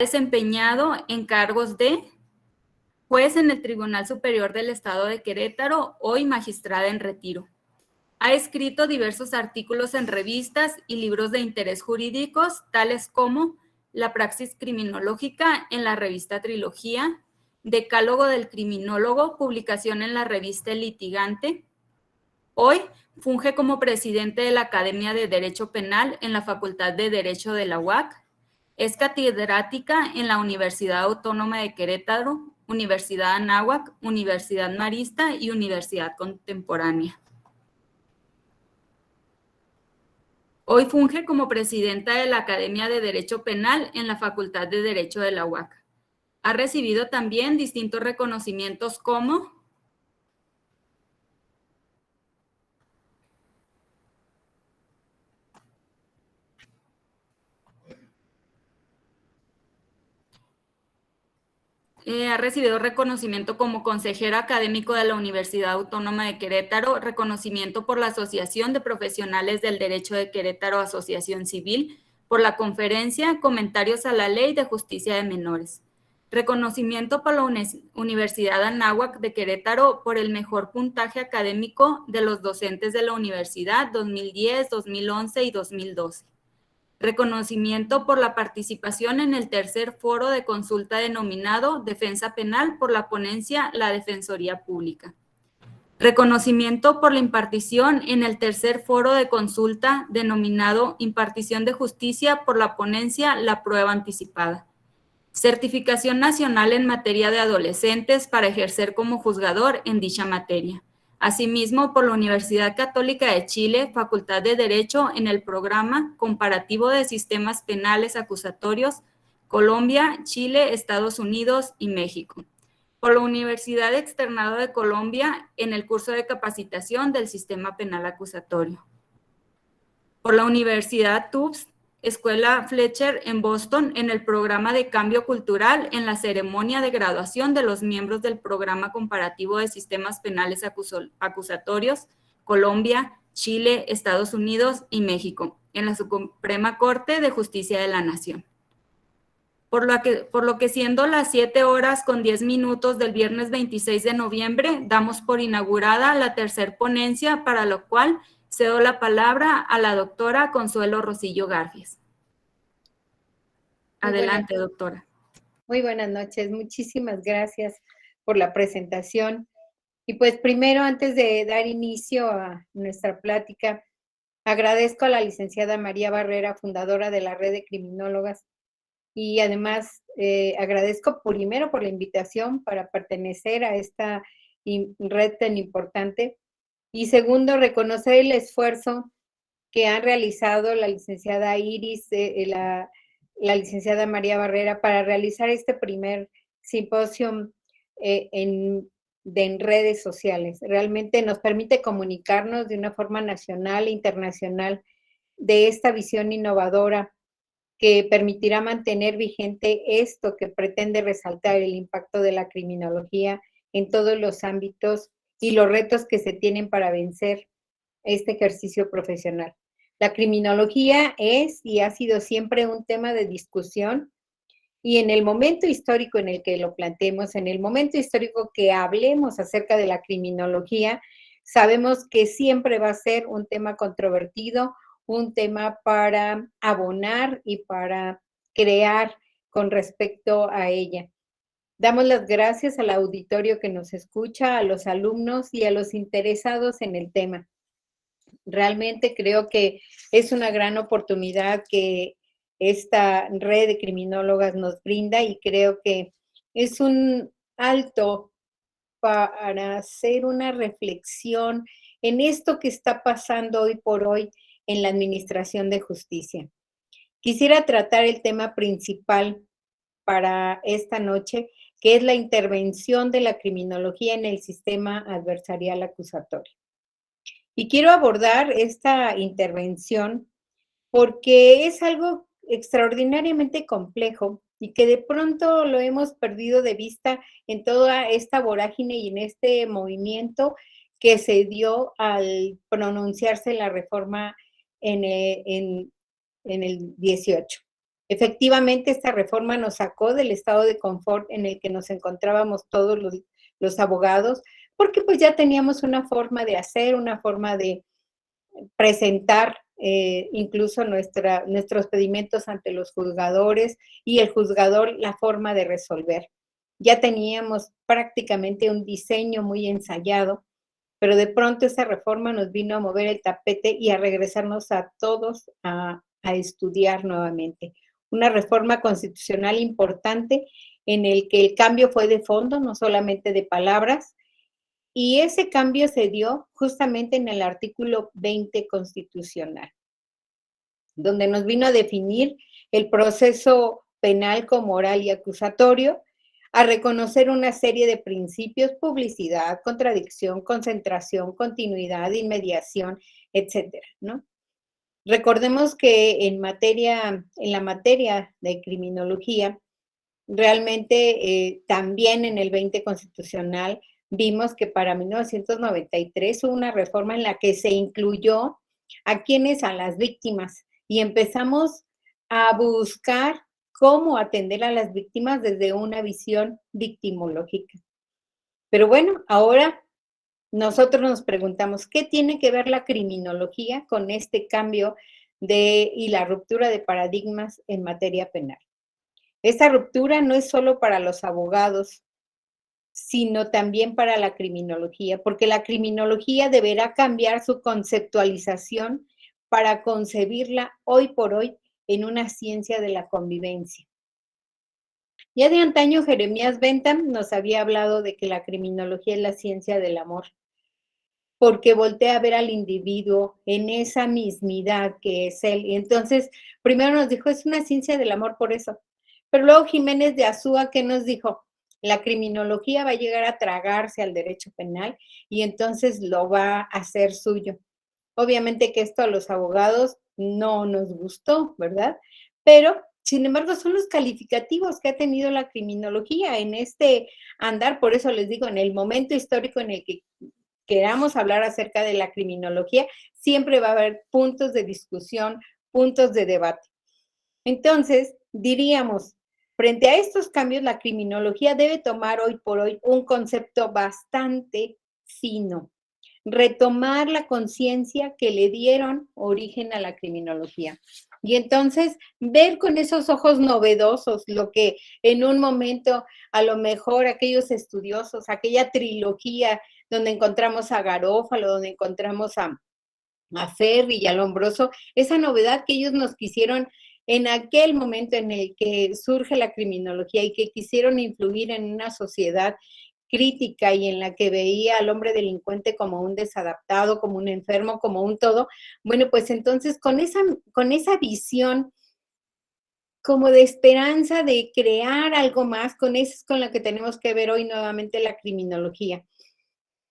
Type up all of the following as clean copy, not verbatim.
desempeñado en cargos de juez en el Tribunal Superior del Estado de Querétaro, hoy magistrada en retiro. Ha escrito diversos artículos en revistas y libros de interés jurídicos, tales como La praxis criminológica en la revista Trilogía, Decálogo del criminólogo, publicación en la revista El Litigante. Hoy funge como presidente de la Academia de Derecho Penal en la Facultad de Derecho de la UAC. Es catedrática en la Universidad Autónoma de Querétaro, Universidad Anáhuac, Universidad Marista y Universidad Contemporánea. Hoy funge como presidenta de la Academia de Derecho Penal en la Facultad de Derecho de la UAC. Ha recibido también distintos reconocimientos como ha recibido reconocimiento como consejero académico de la Universidad Autónoma de Querétaro, reconocimiento por la Asociación de Profesionales del Derecho de Querétaro, Asociación Civil, por la conferencia Comentarios a la Ley de Justicia de Menores. Reconocimiento por la Universidad Anáhuac de Querétaro por el mejor puntaje académico de los docentes de la universidad 2010, 2011 y 2012. Reconocimiento por la participación en el tercer foro de consulta denominado Defensa Penal por la ponencia La Defensoría Pública. Reconocimiento por la impartición en el tercer foro de consulta denominado Impartición de Justicia por la ponencia La Prueba Anticipada. Certificación nacional en materia de adolescentes para ejercer como juzgador en dicha materia. Asimismo, por la Universidad Católica de Chile, Facultad de Derecho en el programa Comparativo de Sistemas Penales Acusatorios, Colombia, Chile, Estados Unidos y México. Por la Universidad Externado de Colombia en el curso de capacitación del Sistema Penal Acusatorio. Por la Universidad Tufts, Escuela Fletcher en Boston en el programa de cambio cultural en la ceremonia de graduación de los miembros del programa comparativo de sistemas penales acusatorios, Colombia, Chile, Estados Unidos y México, en la Suprema Corte de Justicia de la Nación. Por lo que siendo las 7:10 del viernes 26 de noviembre, damos por inaugurada la tercera ponencia, para lo cual cedo la palabra a la doctora Consuelo Rosillo Garfias. Adelante, doctora. Muy buenas noches, muchísimas gracias por la presentación. Y pues primero, antes de dar inicio a nuestra plática, agradezco a la licenciada María Barrera, fundadora de la Red de Criminólogas, y además agradezco primero por la invitación para pertenecer a esta red tan importante, y segundo, reconocer el esfuerzo que han realizado la licenciada Iris, la licenciada María Barrera, para realizar este primer simposio en redes sociales. Realmente nos permite comunicarnos de una forma nacional e internacional de esta visión innovadora que permitirá mantener vigente esto que pretende resaltar el impacto de la criminología en todos los ámbitos y los retos que se tienen para vencer este ejercicio profesional. La criminología es y ha sido siempre un tema de discusión, y en el momento histórico en el que lo planteemos, en el momento histórico que hablemos acerca de la criminología, sabemos que siempre va a ser un tema controvertido, un tema para abonar y para crear con respecto a ella. Damos las gracias al auditorio que nos escucha, a los alumnos y a los interesados en el tema. Realmente creo que es una gran oportunidad que esta red de criminólogas nos brinda, y creo que es un alto para hacer una reflexión en esto que está pasando hoy por hoy en la administración de justicia. Quisiera tratar el tema principal para esta noche, que es la intervención de la criminología en el sistema adversarial acusatorio. Y quiero abordar esta intervención porque es algo extraordinariamente complejo y que de pronto lo hemos perdido de vista en toda esta vorágine y en este movimiento que se dio al pronunciarse la reforma en el 18. Efectivamente, esta reforma nos sacó del estado de confort en el que nos encontrábamos todos los abogados, porque pues ya teníamos una forma de hacer, una forma de presentar incluso nuestros pedimentos ante los juzgadores y el juzgador la forma de resolver. Ya teníamos prácticamente un diseño muy ensayado, pero de pronto esa reforma nos vino a mover el tapete y a regresarnos a todos a estudiar nuevamente. Una reforma constitucional importante en el que el cambio fue de fondo, no solamente de palabras, y ese cambio se dio justamente en el artículo 20 constitucional, donde nos vino a definir el proceso penal como oral y acusatorio, a reconocer una serie de principios: publicidad, contradicción, concentración, continuidad, inmediación, etcétera, ¿no? Recordemos que en la materia de criminología, realmente también en el 20 constitucional vimos que para 1993 hubo una reforma en la que se incluyó a las víctimas, y empezamos a buscar cómo atender a las víctimas desde una visión victimológica. Pero bueno, ahora nosotros nos preguntamos, ¿qué tiene que ver la criminología con este cambio y la ruptura de paradigmas en materia penal? Esta ruptura no es solo para los abogados, sino también para la criminología, porque la criminología deberá cambiar su conceptualización para concebirla hoy por hoy en una ciencia de la convivencia. Ya de antaño Jeremías Bentham nos había hablado de que la criminología es la ciencia del amor, porque voltea a ver al individuo en esa mismidad que es él. Y entonces, primero nos dijo, es una ciencia del amor por eso. Pero luego Jiménez de Azúa, ¿qué nos dijo? La criminología va a llegar a tragarse al derecho penal y entonces lo va a hacer suyo. Obviamente que esto a los abogados no nos gustó, ¿verdad? Pero, sin embargo, son los calificativos que ha tenido la criminología en este andar. Por eso les digo, en el momento histórico en el que queramos hablar acerca de la criminología, siempre va a haber puntos de discusión, puntos de debate. Entonces, diríamos, frente a estos cambios, la criminología debe tomar hoy por hoy un concepto bastante fino, retomar la conciencia que le dieron origen a la criminología. Y entonces ver con esos ojos novedosos lo que en un momento a lo mejor aquellos estudiosos, aquella trilogía donde encontramos a Garófalo, donde encontramos a Ferri y a Lombroso, esa novedad que ellos nos quisieron en aquel momento en el que surge la criminología y que quisieron influir en una sociedad crítica y en la que veía al hombre delincuente como un desadaptado, como un enfermo, como un todo. Bueno, pues entonces con esa visión como de esperanza de crear algo más, con eso es con lo que tenemos que ver hoy nuevamente la criminología,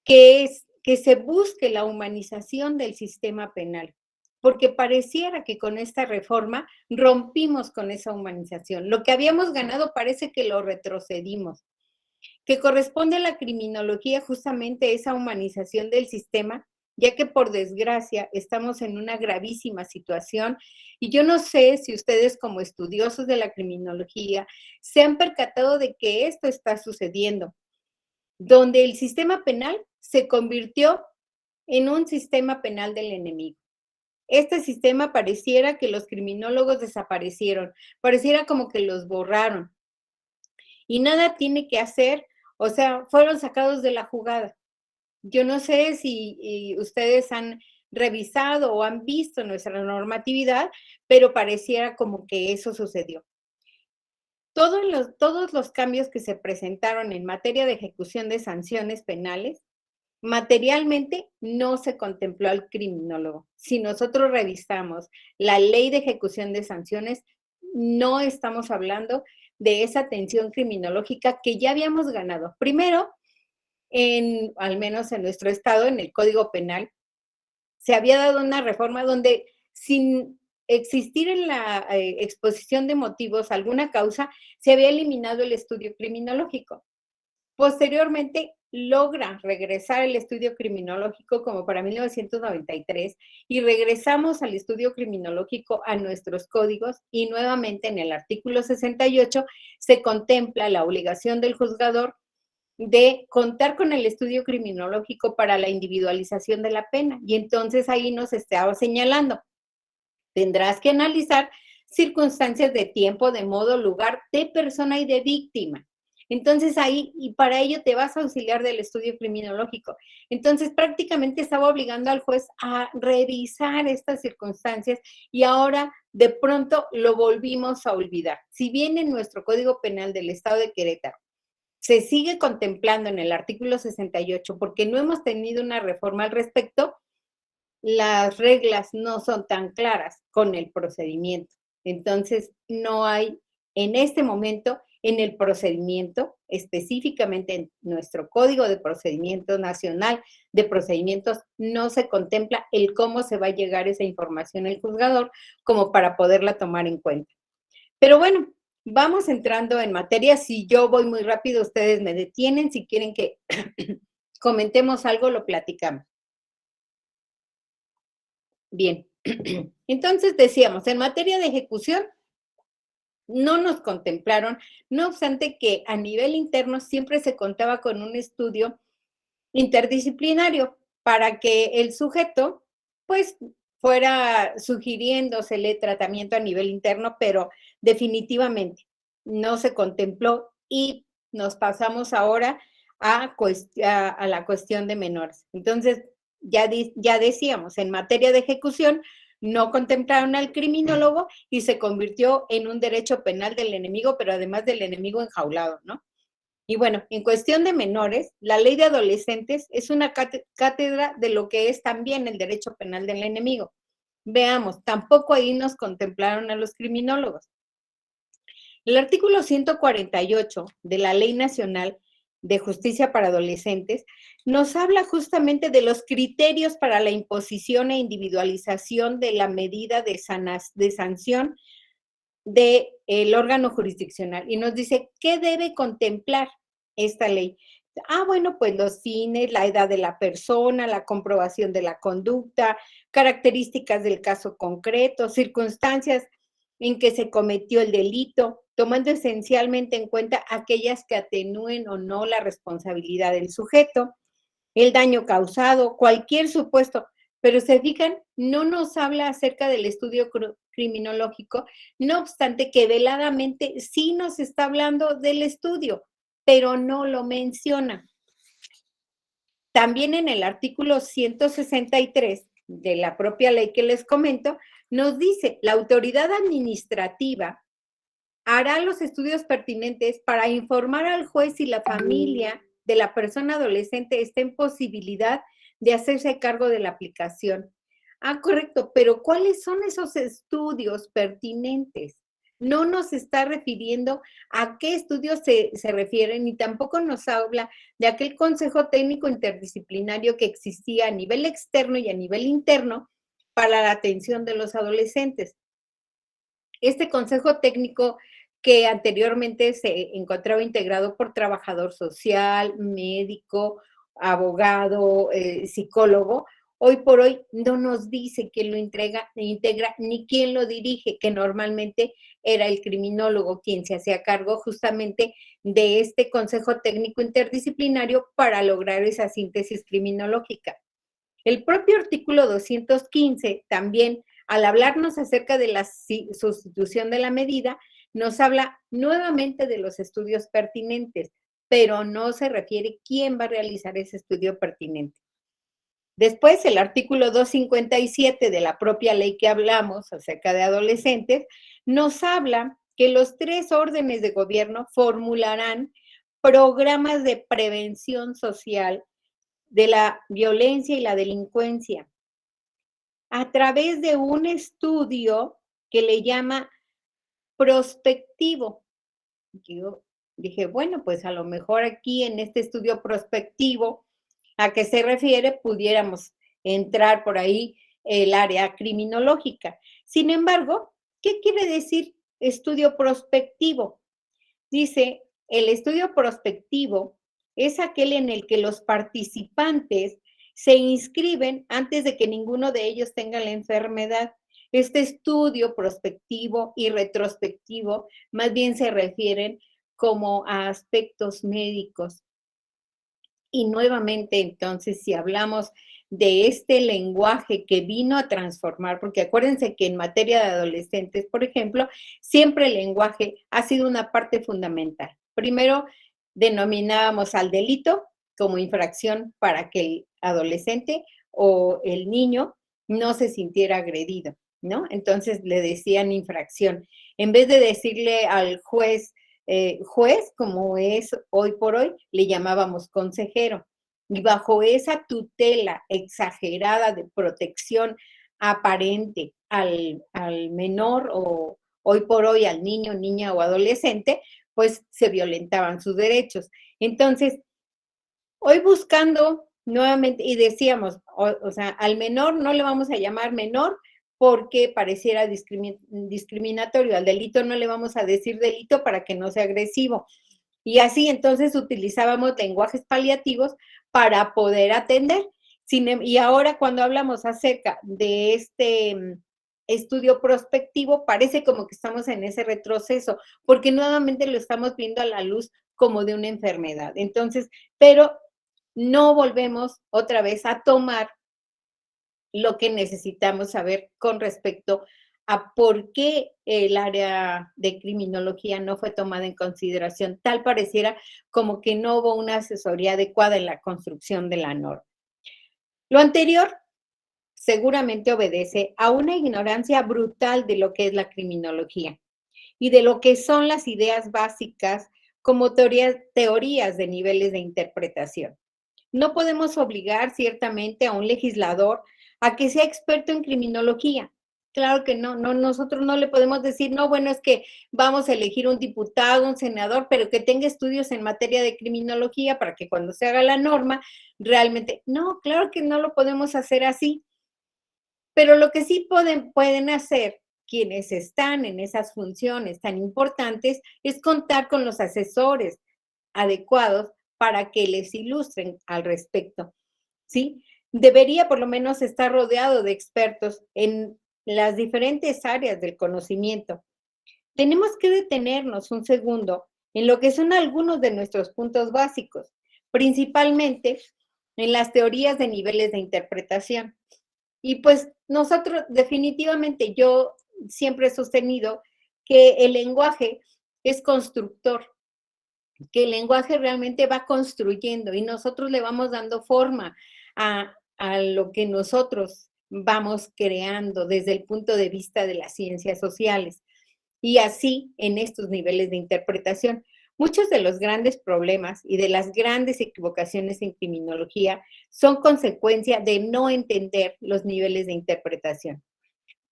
que es que se busque la humanización del sistema penal, porque pareciera que con esta reforma rompimos con esa humanización. Lo que habíamos ganado parece que lo retrocedimos, que corresponde a la criminología justamente esa humanización del sistema, ya que por desgracia estamos en una gravísima situación y yo no sé si ustedes como estudiosos de la criminología se han percatado de que esto está sucediendo, donde el sistema penal se convirtió en un sistema penal del enemigo. Este sistema pareciera que los criminólogos desaparecieron, pareciera como que los borraron y nada tiene que hacer, o sea, fueron sacados de la jugada. Yo no sé si ustedes han revisado o han visto nuestra normatividad, pero pareciera como que eso sucedió. Todos los cambios que se presentaron en materia de ejecución de sanciones penales, materialmente no se contempló al criminólogo. Si nosotros revisamos la ley de ejecución de sanciones, no estamos hablando de esa atención criminológica que ya habíamos ganado. Primero, al menos en nuestro estado, en el Código Penal, se había dado una reforma donde sin existir en la exposición de motivos alguna causa, se había eliminado el estudio criminológico. Posteriormente, logra regresar el estudio criminológico como para 1993 y regresamos al estudio criminológico a nuestros códigos y nuevamente en el artículo 68 se contempla la obligación del juzgador de contar con el estudio criminológico para la individualización de la pena. Y entonces ahí nos estaba señalando, tendrás que analizar circunstancias de tiempo, de modo, lugar, de persona y de víctima. Entonces ahí, y para ello te vas a auxiliar del estudio criminológico. Entonces prácticamente estaba obligando al juez a revisar estas circunstancias y ahora de pronto lo volvimos a olvidar. Si bien en nuestro Código Penal del Estado de Querétaro se sigue contemplando en el artículo 68 porque no hemos tenido una reforma al respecto, las reglas no son tan claras con el procedimiento. Entonces, no hay en este momento en el procedimiento, específicamente en nuestro Código de Procedimiento Nacional de Procedimientos, no se contempla el cómo se va a llegar esa información al juzgador como para poderla tomar en cuenta. Pero bueno, vamos entrando en materia. Si yo voy muy rápido, ustedes me detienen. Si quieren que comentemos algo, lo platicamos. Bien, entonces decíamos, en materia de ejecución, no nos contemplaron, no obstante que a nivel interno siempre se contaba con un estudio interdisciplinario para que el sujeto, pues, fuera sugiriéndosele tratamiento a nivel interno, pero definitivamente no se contempló y nos pasamos ahora a la cuestión de menores. Entonces, ya decíamos, en materia de ejecución, no contemplaron al criminólogo y se convirtió en un derecho penal del enemigo, pero además del enemigo enjaulado, ¿no? Y bueno, en cuestión de menores, la ley de adolescentes es una cátedra de lo que es también el derecho penal del enemigo. Veamos, tampoco ahí nos contemplaron a los criminólogos. El artículo 148 de la Ley Nacional de Justicia para Adolescentes nos habla justamente de los criterios para la imposición e individualización de la medida de sanción del órgano jurisdiccional y nos dice qué debe contemplar esta ley. Bueno, pues los fines, la edad de la persona, la comprobación de la conducta, características del caso concreto, circunstancias en que se cometió el delito, tomando esencialmente en cuenta aquellas que atenúen o no la responsabilidad del sujeto, el daño causado, cualquier supuesto. Pero se fijan, no nos habla acerca del estudio criminológico, no obstante que veladamente sí nos está hablando del estudio, pero no lo menciona. También en el artículo 163 de la propia ley que les comento, nos dice, la autoridad administrativa hará los estudios pertinentes para informar al juez y la familia de la persona adolescente está en posibilidad de hacerse cargo de la aplicación. Correcto, pero ¿cuáles son esos estudios pertinentes? No nos está refiriendo a qué estudios se refieren ni tampoco nos habla de aquel consejo técnico interdisciplinario que existía a nivel externo y a nivel interno para la atención de los adolescentes. Este consejo técnico que anteriormente se encontraba integrado por trabajador social, médico, abogado, psicólogo, hoy por hoy no nos dice quién lo integra ni quién lo dirige, que normalmente era el criminólogo quien se hacía cargo justamente de este consejo técnico interdisciplinario para lograr esa síntesis criminológica. El propio artículo 215 también, al hablarnos acerca de la sustitución de la medida, nos habla nuevamente de los estudios pertinentes, pero no se refiere quién va a realizar ese estudio pertinente. Después, el artículo 257 de la propia ley que hablamos acerca de adolescentes, nos habla que los 3 órdenes de gobierno formularán programas de prevención social de la violencia y la delincuencia a través de un estudio que le llama prospectivo. Yo dije, bueno, pues a lo mejor aquí en este estudio prospectivo, ¿a qué se refiere? Pudiéramos entrar por ahí el área criminológica. Sin embargo, ¿qué quiere decir estudio prospectivo? Dice, el estudio prospectivo es aquel en el que los participantes se inscriben antes de que ninguno de ellos tenga la enfermedad. Este estudio prospectivo y retrospectivo más bien se refieren como a aspectos médicos. Y nuevamente, entonces, si hablamos de este lenguaje que vino a transformar, porque acuérdense que en materia de adolescentes, por ejemplo, siempre el lenguaje ha sido una parte fundamental. Primero, denominábamos al delito como infracción para que el adolescente o el niño no se sintiera agredido, ¿no? Entonces le decían infracción. En vez de decirle al juez, juez, como es hoy por hoy, le llamábamos consejero. Y bajo esa tutela exagerada de protección aparente al menor o hoy por hoy al niño, niña o adolescente, pues se violentaban sus derechos. Entonces, hoy buscando nuevamente, y decíamos, o sea, al menor no le vamos a llamar menor porque pareciera discriminatorio, al delito no le vamos a decir delito para que no sea agresivo. Y así entonces utilizábamos lenguajes paliativos para poder atender. Y ahora cuando hablamos acerca de este estudio prospectivo, parece como que estamos en ese retroceso, porque nuevamente lo estamos viendo a la luz como de una enfermedad. Entonces, pero no volvemos otra vez a tomar lo que necesitamos saber con respecto a por qué el área de criminología no fue tomada en consideración. Tal pareciera como que no hubo una asesoría adecuada en la construcción de la norma. Lo anterior seguramente obedece a una ignorancia brutal de lo que es la criminología y de lo que son las ideas básicas como teorías de niveles de interpretación. No podemos obligar ciertamente a un legislador a que sea experto en criminología. Claro que no, nosotros no le podemos decir, no, bueno, es que vamos a elegir un diputado, un senador, pero que tenga estudios en materia de criminología para que cuando se haga la norma, realmente, no, claro que no lo podemos hacer así. Pero lo que sí pueden hacer quienes están en esas funciones tan importantes es contar con los asesores adecuados para que les ilustren al respecto, ¿sí? Debería por lo menos estar rodeado de expertos en las diferentes áreas del conocimiento. Tenemos que detenernos un segundo en lo que son algunos de nuestros puntos básicos, principalmente en las teorías de niveles de interpretación. Y pues nosotros definitivamente yo siempre he sostenido que el lenguaje es constructor, que el lenguaje realmente va construyendo y nosotros le vamos dando forma a lo que nosotros vamos creando desde el punto de vista de las ciencias sociales. Y así en estos niveles de interpretación. Muchos de los grandes problemas y de las grandes equivocaciones en criminología son consecuencia de no entender los niveles de interpretación.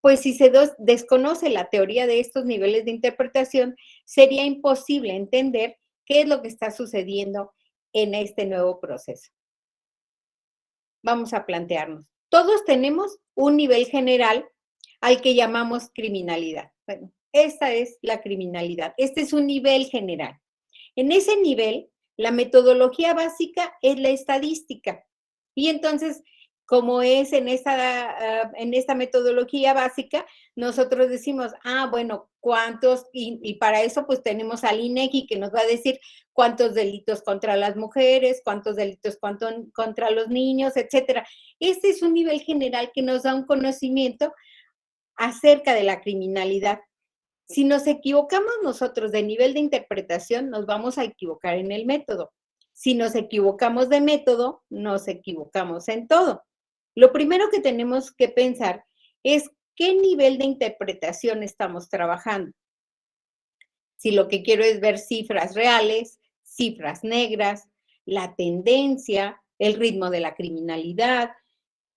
Pues si se desconoce la teoría de estos niveles de interpretación, sería imposible entender qué es lo que está sucediendo en este nuevo proceso. Vamos a plantearnos. Todos tenemos un nivel general al que llamamos criminalidad. Bueno, esta es la criminalidad. Este es un nivel general. En ese nivel, la metodología básica es la estadística. Y entonces, como es en esta metodología básica, nosotros decimos, bueno, ¿cuántos? Y para eso pues tenemos al INEGI que nos va a decir cuántos delitos contra las mujeres, cuántos delitos contra los niños, etcétera. Este es un nivel general que nos da un conocimiento acerca de la criminalidad. Si nos equivocamos nosotros de nivel de interpretación, nos vamos a equivocar en el método. Si nos equivocamos de método, nos equivocamos en todo. Lo primero que tenemos que pensar es qué nivel de interpretación estamos trabajando. Si lo que quiero es ver cifras reales, cifras negras, la tendencia, el ritmo de la criminalidad,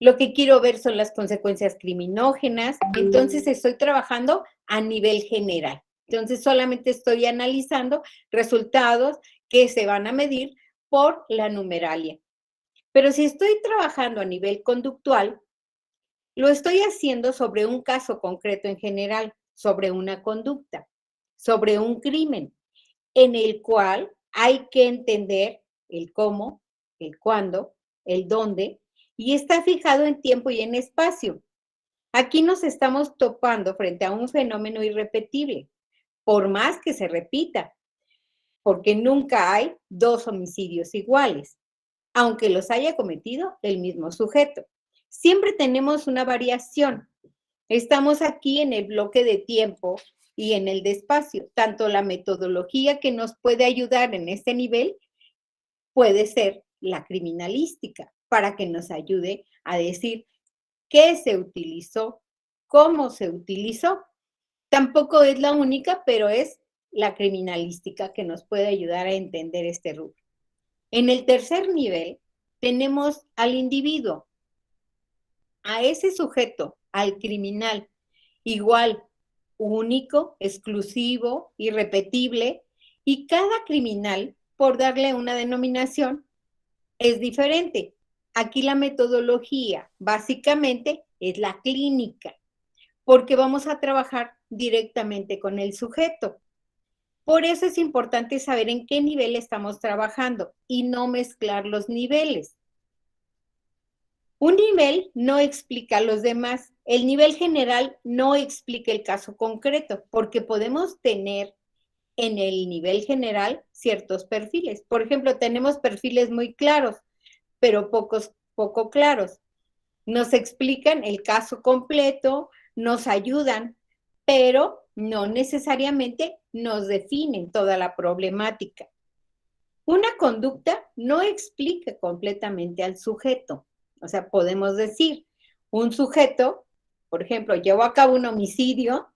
lo que quiero ver son las consecuencias criminógenas, entonces estoy trabajando a nivel general. Entonces solamente estoy analizando resultados que se van a medir por la numeralia. Pero si estoy trabajando a nivel conductual, lo estoy haciendo sobre un caso concreto en general, sobre una conducta, sobre un crimen, en el cual hay que entender el cómo, el cuándo, el dónde, y está fijado en tiempo y en espacio. Aquí nos estamos topando frente a un fenómeno irrepetible, por más que se repita, porque nunca hay dos homicidios iguales, aunque los haya cometido el mismo sujeto. Siempre tenemos una variación. Estamos aquí en el bloque de tiempo y en el de espacio. Tanto la metodología que nos puede ayudar en este nivel puede ser la criminalística, para que nos ayude a decir qué se utilizó, cómo se utilizó. Tampoco es la única, pero es la criminalística que nos puede ayudar a entender este rubro. En el tercer nivel tenemos al individuo, a ese sujeto, al criminal, igual, único, exclusivo, irrepetible, y cada criminal, por darle una denominación, es diferente. Aquí la metodología básicamente es la clínica, porque vamos a trabajar directamente con el sujeto. Por eso es importante saber en qué nivel estamos trabajando y no mezclar los niveles. Un nivel no explica a los demás. El nivel general no explica el caso concreto, porque podemos tener en el nivel general ciertos perfiles. Por ejemplo, tenemos perfiles muy claros, pero poco claros. Nos explican el caso completo, nos ayudan, pero no necesariamente nos definen toda la problemática. Una conducta no explica completamente al sujeto. O sea, podemos decir, un sujeto, por ejemplo, llevó a cabo un homicidio.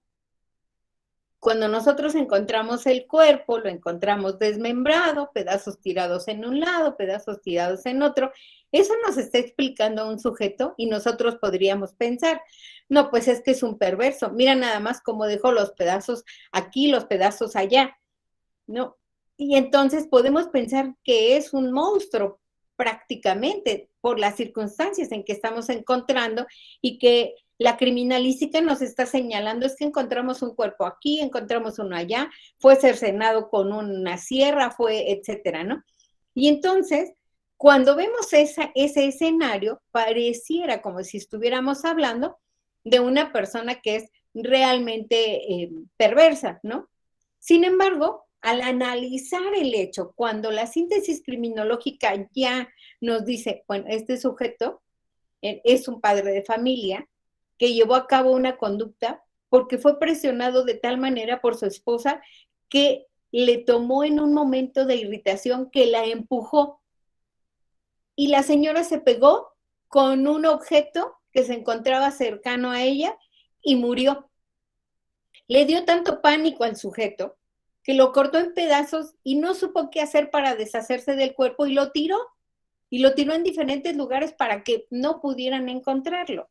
Cuando nosotros encontramos el cuerpo, lo encontramos desmembrado, pedazos tirados en un lado, pedazos tirados en otro. Eso nos está explicando un sujeto y nosotros podríamos pensar, no, pues es que es un perverso. Mira nada más cómo dejó los pedazos aquí, los pedazos allá, ¿no? Y entonces podemos pensar que es un monstruo prácticamente por las circunstancias en que estamos encontrando y que la criminalística nos está señalando es que encontramos un cuerpo aquí, encontramos uno allá, fue cercenado con una sierra, fue, etcétera, ¿no? Y entonces, cuando vemos ese escenario, pareciera como si estuviéramos hablando de una persona que es realmente perversa, ¿no? Sin embargo, al analizar el hecho, cuando la síntesis criminológica ya nos dice, bueno, este sujeto es un padre de familia, que llevó a cabo una conducta porque fue presionado de tal manera por su esposa que le tomó en un momento de irritación que la empujó. Y la señora se pegó con un objeto que se encontraba cercano a ella y murió. Le dio tanto pánico al sujeto que lo cortó en pedazos y no supo qué hacer para deshacerse del cuerpo y lo tiró. Y lo tiró en diferentes lugares para que no pudieran encontrarlo.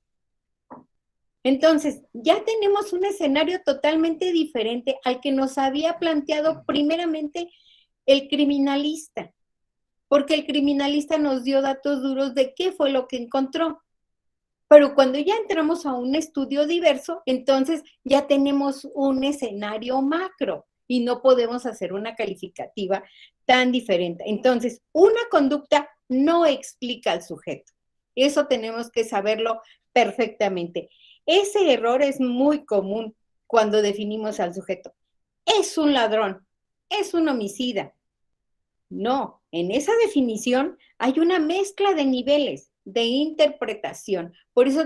Entonces, ya tenemos un escenario totalmente diferente al que nos había planteado primeramente el criminalista, porque el criminalista nos dio datos duros de qué fue lo que encontró. Pero cuando ya entramos a un estudio diverso, entonces ya tenemos un escenario macro y no podemos hacer una calificativa tan diferente. Entonces, una conducta no explica al sujeto. Eso tenemos que saberlo perfectamente. Ese error es muy común cuando definimos al sujeto. Es un ladrón, es un homicida. No, en esa definición hay una mezcla de niveles de interpretación. Por eso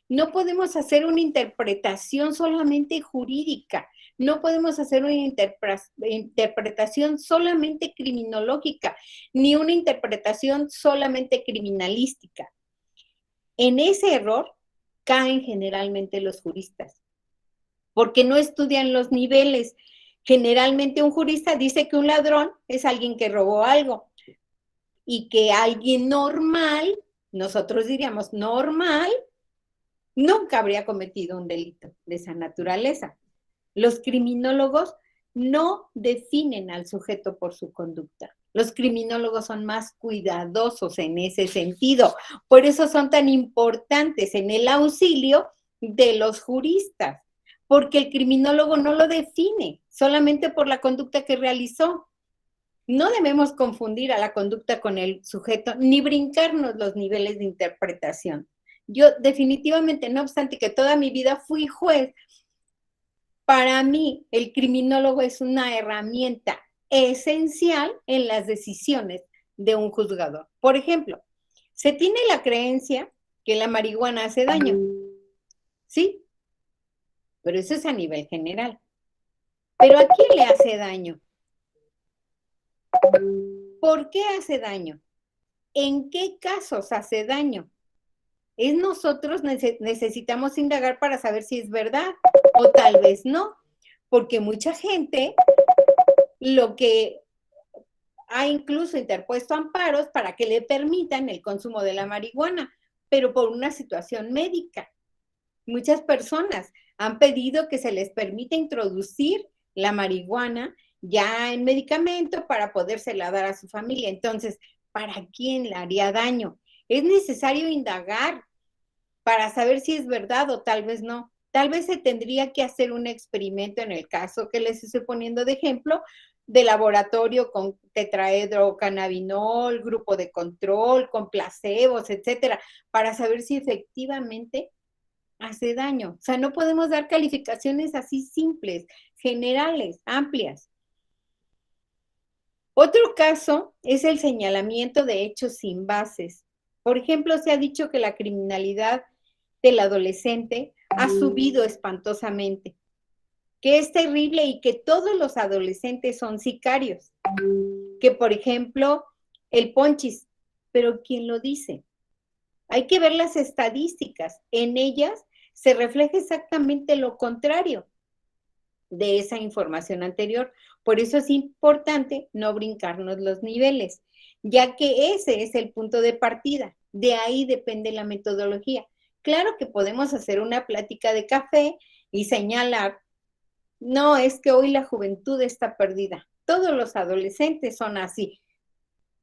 no podemos hacer una interpretación solamente jurídica, no podemos hacer una interpretación solamente criminológica, ni una interpretación solamente criminalística. En ese error caen generalmente los juristas, porque no estudian los niveles. Generalmente un jurista dice que un ladrón es alguien que robó algo y que alguien normal, nosotros diríamos normal, nunca habría cometido un delito de esa naturaleza. Los criminólogos no definen al sujeto por su conducta. Los criminólogos son más cuidadosos en ese sentido. Por eso son tan importantes en el auxilio de los juristas, porque el criminólogo no lo define solamente por la conducta que realizó. No debemos confundir a la conducta con el sujeto, ni brincarnos los niveles de interpretación. Yo definitivamente, no obstante que toda mi vida fui juez, para mí el criminólogo es una herramienta esencial en las decisiones de un juzgador. Por ejemplo, se tiene la creencia que la marihuana hace daño, ¿sí? Pero eso es a nivel general. ¿Pero a quién le hace daño? ¿Por qué hace daño? ¿En qué casos hace daño? Es nosotros necesitamos indagar para saber si es verdad o tal vez no, porque mucha gente lo que ha incluso interpuesto amparos para que le permitan el consumo de la marihuana, pero por una situación médica. Muchas personas han pedido que se les permita introducir la marihuana ya en medicamento para podérsela dar a su familia. Entonces, ¿para quién le haría daño? Es necesario indagar para saber si es verdad o tal vez no. Tal vez se tendría que hacer un experimento en el caso que les estoy poniendo de ejemplo, de laboratorio con tetraedrocannabinol, grupo de control, con placebos, etcétera, para saber si efectivamente hace daño. O sea, no podemos dar calificaciones así simples, generales, amplias. Otro caso es el señalamiento de hechos sin bases. Por ejemplo, se ha dicho que la criminalidad del adolescente ha subido espantosamente, que es terrible y que todos los adolescentes son sicarios, que por ejemplo, el ponchis, pero ¿quién lo dice? Hay que ver las estadísticas, en ellas se refleja exactamente lo contrario de esa información anterior. Por eso es importante no brincarnos los niveles, ya que ese es el punto de partida. De ahí depende la metodología. Claro que podemos hacer una plática de café y señalar, no, es que hoy la juventud está perdida. Todos los adolescentes son así,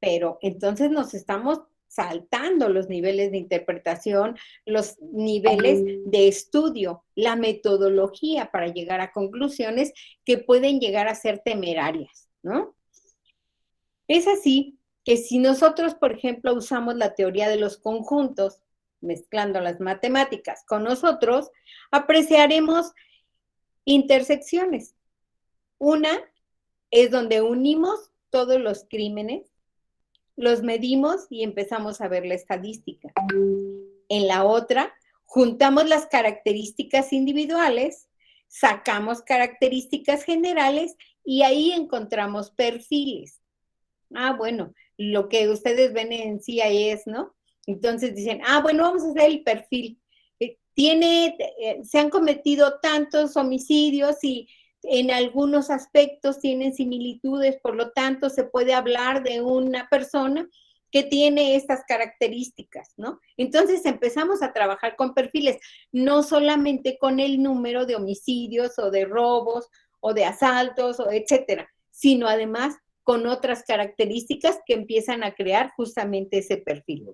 pero entonces nos estamos saltando los niveles de interpretación, los niveles de estudio, la metodología para llegar a conclusiones que pueden llegar a ser temerarias, ¿no? Es así que si nosotros, por ejemplo, usamos la teoría de los conjuntos, mezclando las matemáticas con nosotros, apreciaremos intersecciones. Una es donde unimos todos los crímenes, los medimos y empezamos a ver la estadística. En la otra, juntamos las características individuales, sacamos características generales y ahí encontramos perfiles. Ah, bueno, lo que ustedes ven en CIS, ¿no? Entonces dicen, bueno, vamos a hacer el perfil. Se han cometido tantos homicidios y en algunos aspectos tienen similitudes, por lo tanto se puede hablar de una persona que tiene estas características, ¿no? Entonces empezamos a trabajar con perfiles, no solamente con el número de homicidios o de robos o de asaltos o etcétera, sino además con otras características que empiezan a crear justamente ese perfil.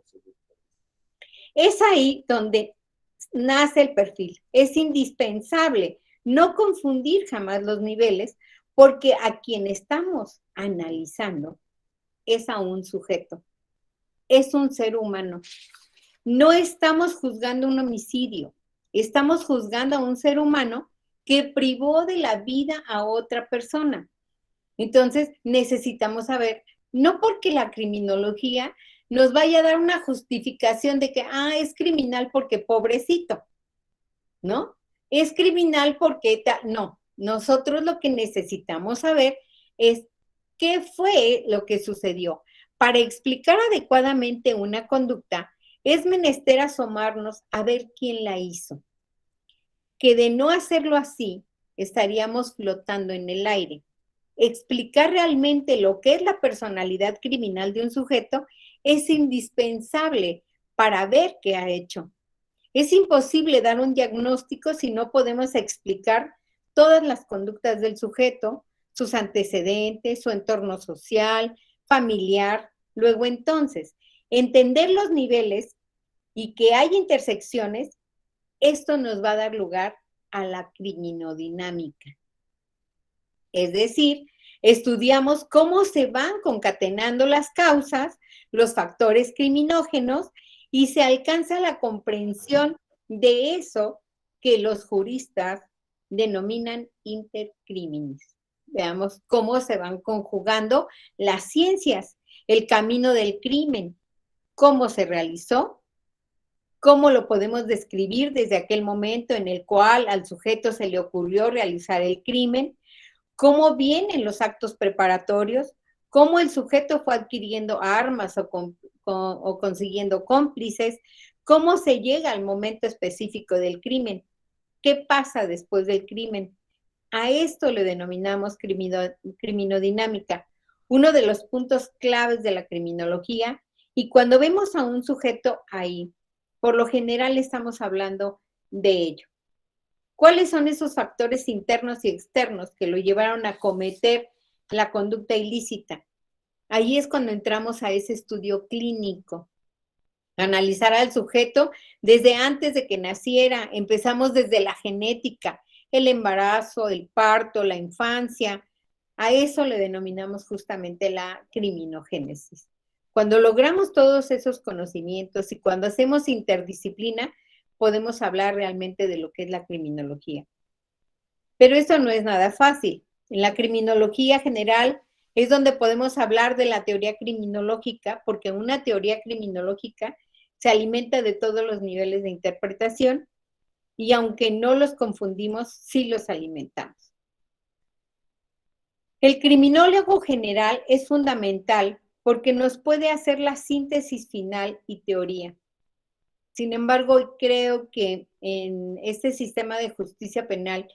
Es ahí donde nace el perfil. Es indispensable no confundir jamás los niveles, porque a quien estamos analizando es a un sujeto, es un ser humano. No estamos juzgando un homicidio, estamos juzgando a un ser humano que privó de la vida a otra persona. Entonces, necesitamos saber, no porque la criminología nos vaya a dar una justificación de que, es criminal porque pobrecito, ¿no? Es criminal porque, no, nosotros lo que necesitamos saber es qué fue lo que sucedió. Para explicar adecuadamente una conducta, es menester asomarnos a ver quién la hizo. Que de no hacerlo así, estaríamos flotando en el aire. Explicar realmente lo que es la personalidad criminal de un sujeto es indispensable para ver qué ha hecho. Es imposible dar un diagnóstico si no podemos explicar todas las conductas del sujeto, sus antecedentes, su entorno social, familiar. Luego entonces, entender los niveles y que hay intersecciones, esto nos va a dar lugar a la criminodinámica. Es decir, Estudiamos cómo se van concatenando las causas, los factores criminógenos, y se alcanza la comprensión de eso que los juristas denominan intercriminis. Veamos cómo se van conjugando las ciencias, el camino del crimen, cómo se realizó, cómo lo podemos describir desde aquel momento en el cual al sujeto se le ocurrió realizar el crimen, cómo vienen los actos preparatorios, cómo el sujeto fue adquiriendo armas o consiguiendo cómplices, cómo se llega al momento específico del crimen, qué pasa después del crimen. A esto le denominamos criminodinámica, uno de los puntos claves de la criminología, y cuando vemos a un sujeto ahí, por lo general estamos hablando de ello. ¿Cuáles son esos factores internos y externos que lo llevaron a cometer la conducta ilícita? Ahí es cuando entramos a ese estudio clínico. Analizar al sujeto desde antes de que naciera. Empezamos desde la genética, el embarazo, el parto, la infancia. A eso le denominamos justamente la criminogénesis. Cuando logramos todos esos conocimientos y cuando hacemos interdisciplina, podemos hablar realmente de lo que es la criminología. Pero eso no es nada fácil. En la criminología general es donde podemos hablar de la teoría criminológica, porque una teoría criminológica se alimenta de todos los niveles de interpretación y aunque no los confundimos, sí los alimentamos. El criminólogo general es fundamental porque nos puede hacer la síntesis final y teoría. Sin embargo, creo que en este sistema de justicia penal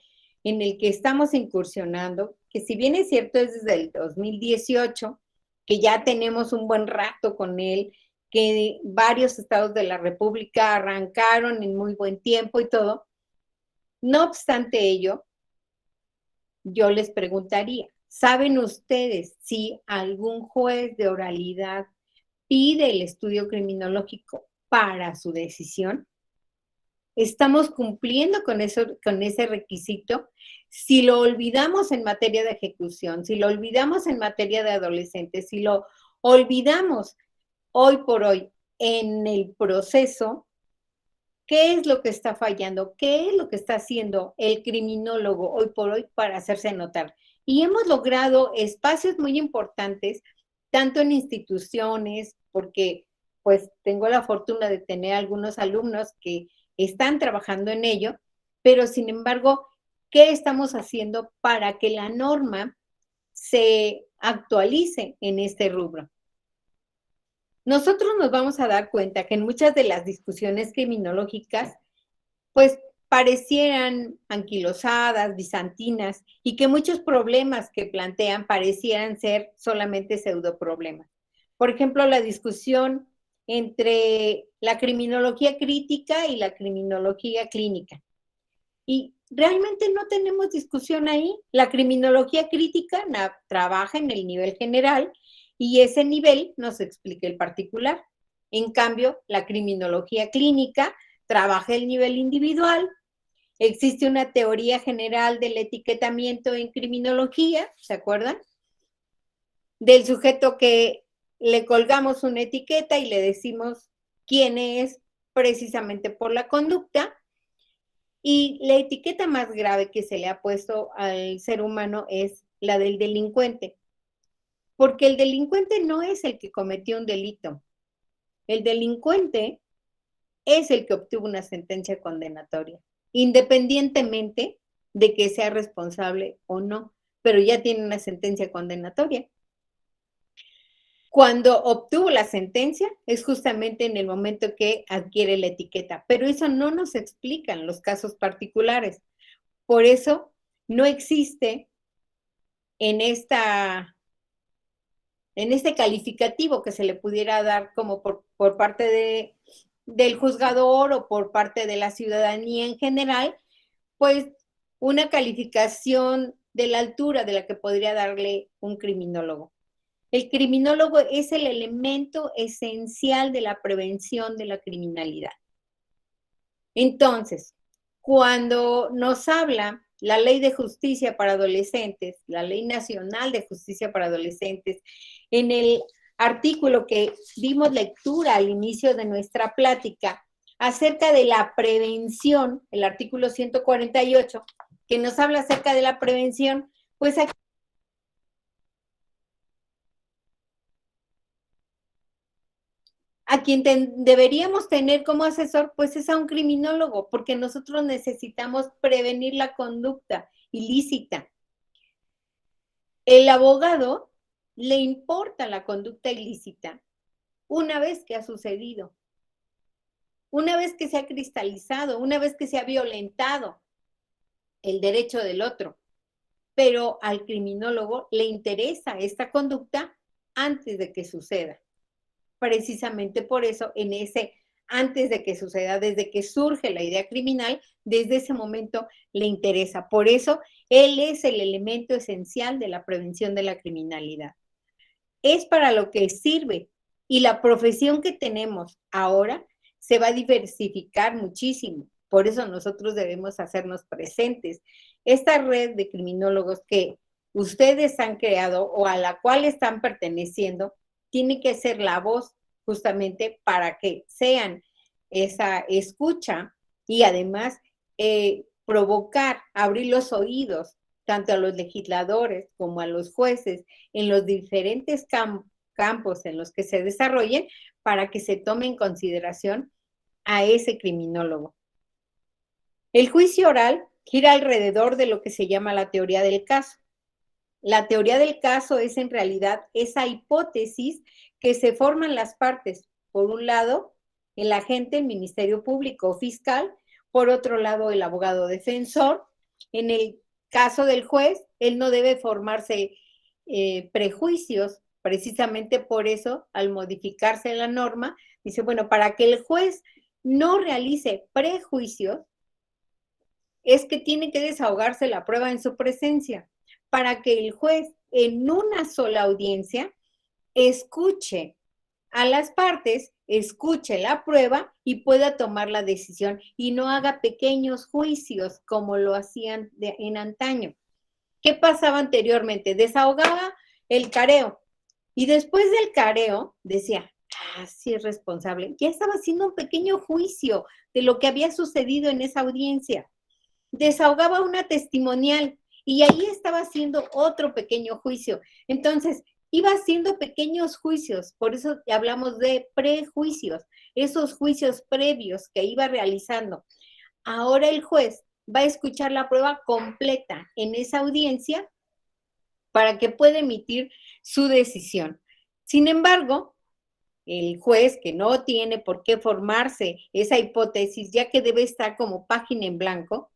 en el que estamos incursionando, que si bien es cierto es desde el 2018, que ya tenemos un buen rato con él, que varios estados de la República arrancaron en muy buen tiempo y todo, no obstante ello, yo les preguntaría, ¿saben ustedes si algún juez de oralidad pide el estudio criminológico para su decisión? ¿Estamos cumpliendo con ese requisito? Si lo olvidamos en materia de ejecución, si lo olvidamos en materia de adolescentes, si lo olvidamos hoy por hoy en el proceso, ¿qué es lo que está fallando? ¿Qué es lo que está haciendo el criminólogo hoy por hoy para hacerse notar? Y hemos logrado espacios muy importantes, tanto en instituciones, porque pues tengo la fortuna de tener algunos alumnos que están trabajando en ello, pero sin embargo, ¿qué estamos haciendo para que la norma se actualice en este rubro? Nosotros nos vamos a dar cuenta que en muchas de las discusiones criminológicas, pues parecieran anquilosadas, bizantinas, y que muchos problemas que plantean parecieran ser solamente pseudoproblemas. Por ejemplo, la discusión entre la criminología crítica y la criminología clínica. Y realmente no tenemos discusión ahí. La criminología crítica trabaja en el nivel general y ese nivel nos explica el particular. En cambio, la criminología clínica trabaja el nivel individual. Existe una teoría general del etiquetamiento en criminología, ¿se acuerdan? Del sujeto que le colgamos una etiqueta y le decimos quién es precisamente por la conducta. Y la etiqueta más grave que se le ha puesto al ser humano es la del delincuente. Porque el delincuente no es el que cometió un delito. El delincuente es el que obtuvo una sentencia condenatoria, independientemente de que sea responsable o no, pero ya tiene una sentencia condenatoria. Cuando obtuvo la sentencia es justamente en el momento que adquiere la etiqueta, pero eso no nos explica en los casos particulares. Por eso no existe en este calificativo que se le pudiera dar como por parte del juzgador o por parte de la ciudadanía en general, pues una calificación de la altura de la que podría darle un criminólogo. El criminólogo es el elemento esencial de la prevención de la criminalidad. Entonces, cuando nos habla la Ley de Justicia para Adolescentes, la Ley Nacional de Justicia para Adolescentes, en el artículo que dimos lectura al inicio de nuestra plática acerca de la prevención, el artículo 148, que nos habla acerca de la prevención, pues aquí a quien deberíamos tener como asesor, pues es a un criminólogo, porque nosotros necesitamos prevenir la conducta ilícita. El abogado le importa la conducta ilícita una vez que ha sucedido, una vez que se ha cristalizado, una vez que se ha violentado el derecho del otro. Pero al criminólogo le interesa esta conducta antes de que suceda. Precisamente por eso, en ese antes de que suceda, desde que surge la idea criminal, desde ese momento le interesa. Por eso, él es el elemento esencial de la prevención de la criminalidad. Es para lo que sirve, y la profesión que tenemos ahora se va a diversificar muchísimo. Por eso nosotros debemos hacernos presentes. Esta red de criminólogos que ustedes han creado o a la cual están perteneciendo, tiene que ser la voz justamente para que sean esa escucha y además provocar, abrir los oídos tanto a los legisladores como a los jueces en los diferentes campos en los que se desarrollen para que se tome en consideración a ese criminólogo. El juicio oral gira alrededor de lo que se llama la teoría del caso. La teoría del caso es en realidad esa hipótesis que se forman las partes. Por un lado, el agente, el Ministerio Público o fiscal, por otro lado, el abogado defensor. En el caso del juez, él no debe formarse prejuicios, precisamente por eso, al modificarse la norma, dice, bueno, para que el juez no realice prejuicios, es que tiene que desahogarse la prueba en su presencia, para que el juez en una sola audiencia escuche a las partes, escuche la prueba y pueda tomar la decisión y no haga pequeños juicios como lo hacían en antaño. ¿Qué pasaba anteriormente? Desahogaba el careo y después del careo decía, sí es responsable. Ya estaba haciendo un pequeño juicio de lo que había sucedido en esa audiencia. Desahogaba una testimonial y ahí estaba haciendo otro pequeño juicio. Entonces, iba haciendo pequeños juicios, por eso hablamos de prejuicios, esos juicios previos que iba realizando. Ahora el juez va a escuchar la prueba completa en esa audiencia para que pueda emitir su decisión. Sin embargo, el juez, que no tiene por qué formarse esa hipótesis, ya que debe estar como página en blanco,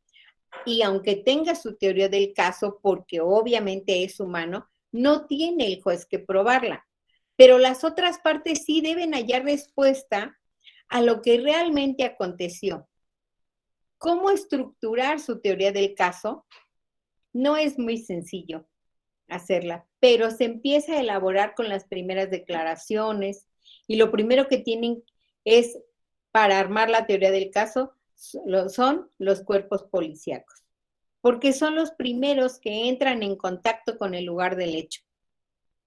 y aunque tenga su teoría del caso, porque obviamente es humano, no tiene el juez que probarla. Pero las otras partes sí deben hallar respuesta a lo que realmente aconteció. ¿Cómo estructurar su teoría del caso? No es muy sencillo hacerla, pero se empieza a elaborar con las primeras declaraciones y lo primero que tienen es, para armar la teoría del caso, son los cuerpos policíacos, porque son los primeros que entran en contacto con el lugar del hecho.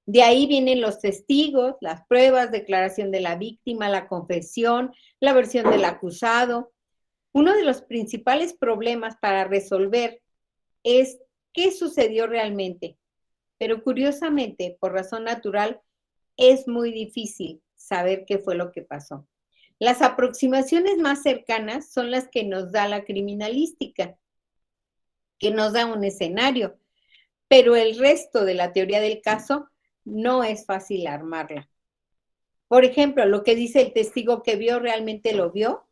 De ahí vienen los testigos, las pruebas, declaración de la víctima, la confesión, la versión del acusado. Uno de los principales problemas para resolver es qué sucedió realmente, pero curiosamente, por razón natural, es muy difícil saber qué fue lo que pasó. Las aproximaciones más cercanas son las que nos da la criminalística, que nos da un escenario, pero el resto de la teoría del caso no es fácil armarla. Por ejemplo, lo que dice el testigo que vio realmente lo vio,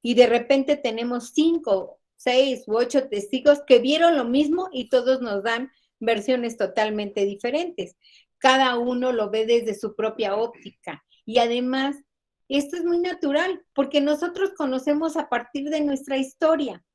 y de repente tenemos 5, 6 u 8 testigos que vieron lo mismo y todos nos dan versiones totalmente diferentes. Cada uno lo ve desde su propia óptica y además esto es muy natural porque nosotros conocemos a partir de nuestra historia,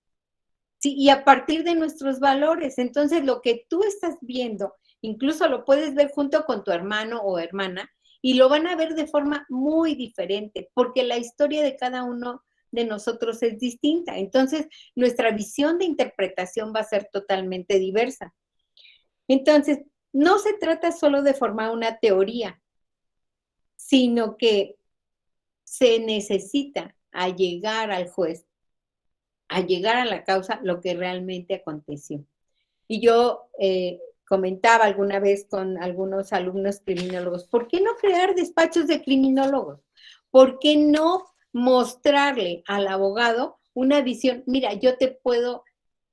¿sí? Y a partir de nuestros valores. Entonces lo que tú estás viendo, incluso lo puedes ver junto con tu hermano o hermana y lo van a ver de forma muy diferente porque la historia de cada uno de nosotros es distinta. Entonces, nuestra visión de interpretación va a ser totalmente diversa. Entonces, no se trata solo de formar una teoría, sino que se necesita allegar al juez, allegar a la causa lo que realmente aconteció. Y yo comentaba alguna vez con algunos alumnos criminólogos, ¿por qué no crear despachos de criminólogos? ¿Por qué no mostrarle al abogado una visión? Mira, yo te puedo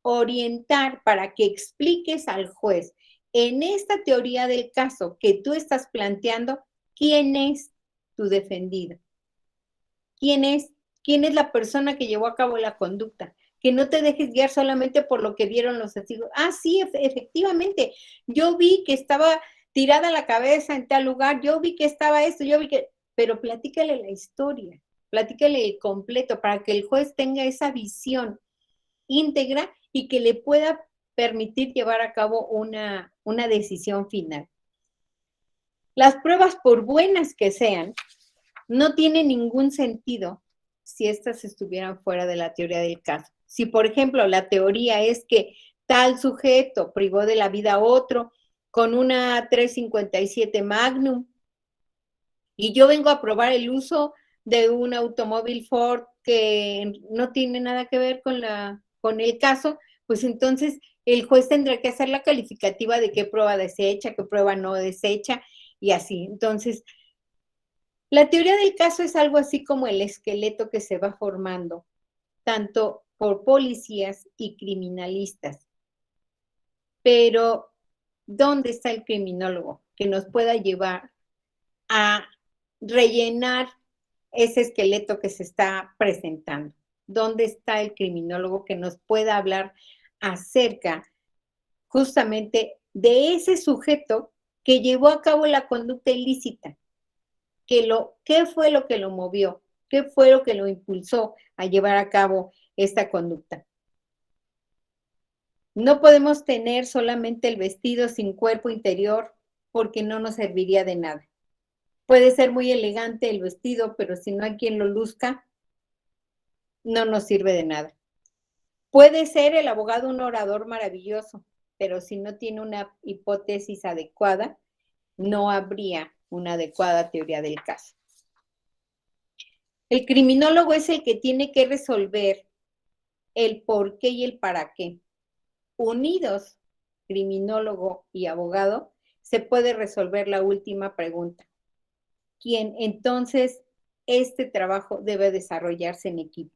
orientar para que expliques al juez en esta teoría del caso que tú estás planteando, ¿quién es tu defendido? ¿Quién es la persona que llevó a cabo la conducta? Que no te dejes guiar solamente por lo que vieron los testigos. Ah, sí, efectivamente, yo vi que estaba tirada la cabeza en tal lugar, yo vi que estaba esto, yo vi que... Pero platícale la historia, platícale el completo para que el juez tenga esa visión íntegra y que le pueda permitir llevar a cabo una decisión final. Las pruebas, por buenas que sean, no tienen ningún sentido si estas estuvieran fuera de la teoría del caso. Si, por ejemplo, la teoría es que tal sujeto privó de la vida a otro con una 357 Magnum y yo vengo a probar el uso de un automóvil Ford que no tiene nada que ver con el caso, pues entonces el juez tendrá que hacer la calificativa de qué prueba desecha, qué prueba no desecha y así. Entonces, la teoría del caso es algo así como el esqueleto que se va formando, tanto por policías y criminalistas. Pero, ¿dónde está el criminólogo que nos pueda llevar a rellenar ese esqueleto que se está presentando? ¿Dónde está el criminólogo que nos pueda hablar acerca justamente de ese sujeto que llevó a cabo la conducta ilícita? ¿Qué fue lo que lo movió? ¿Qué fue lo que lo impulsó a llevar a cabo esta conducta? No podemos tener solamente el vestido sin cuerpo interior porque no nos serviría de nada. Puede ser muy elegante el vestido, pero si no hay quien lo luzca, no nos sirve de nada. Puede ser el abogado un orador maravilloso, pero si no tiene una hipótesis adecuada, no habría una adecuada teoría del caso. El criminólogo es el que tiene que resolver el por qué y el para qué. Unidos, criminólogo y abogado, se puede resolver la última pregunta. ¿Quién? Entonces, este trabajo debe desarrollarse en equipo.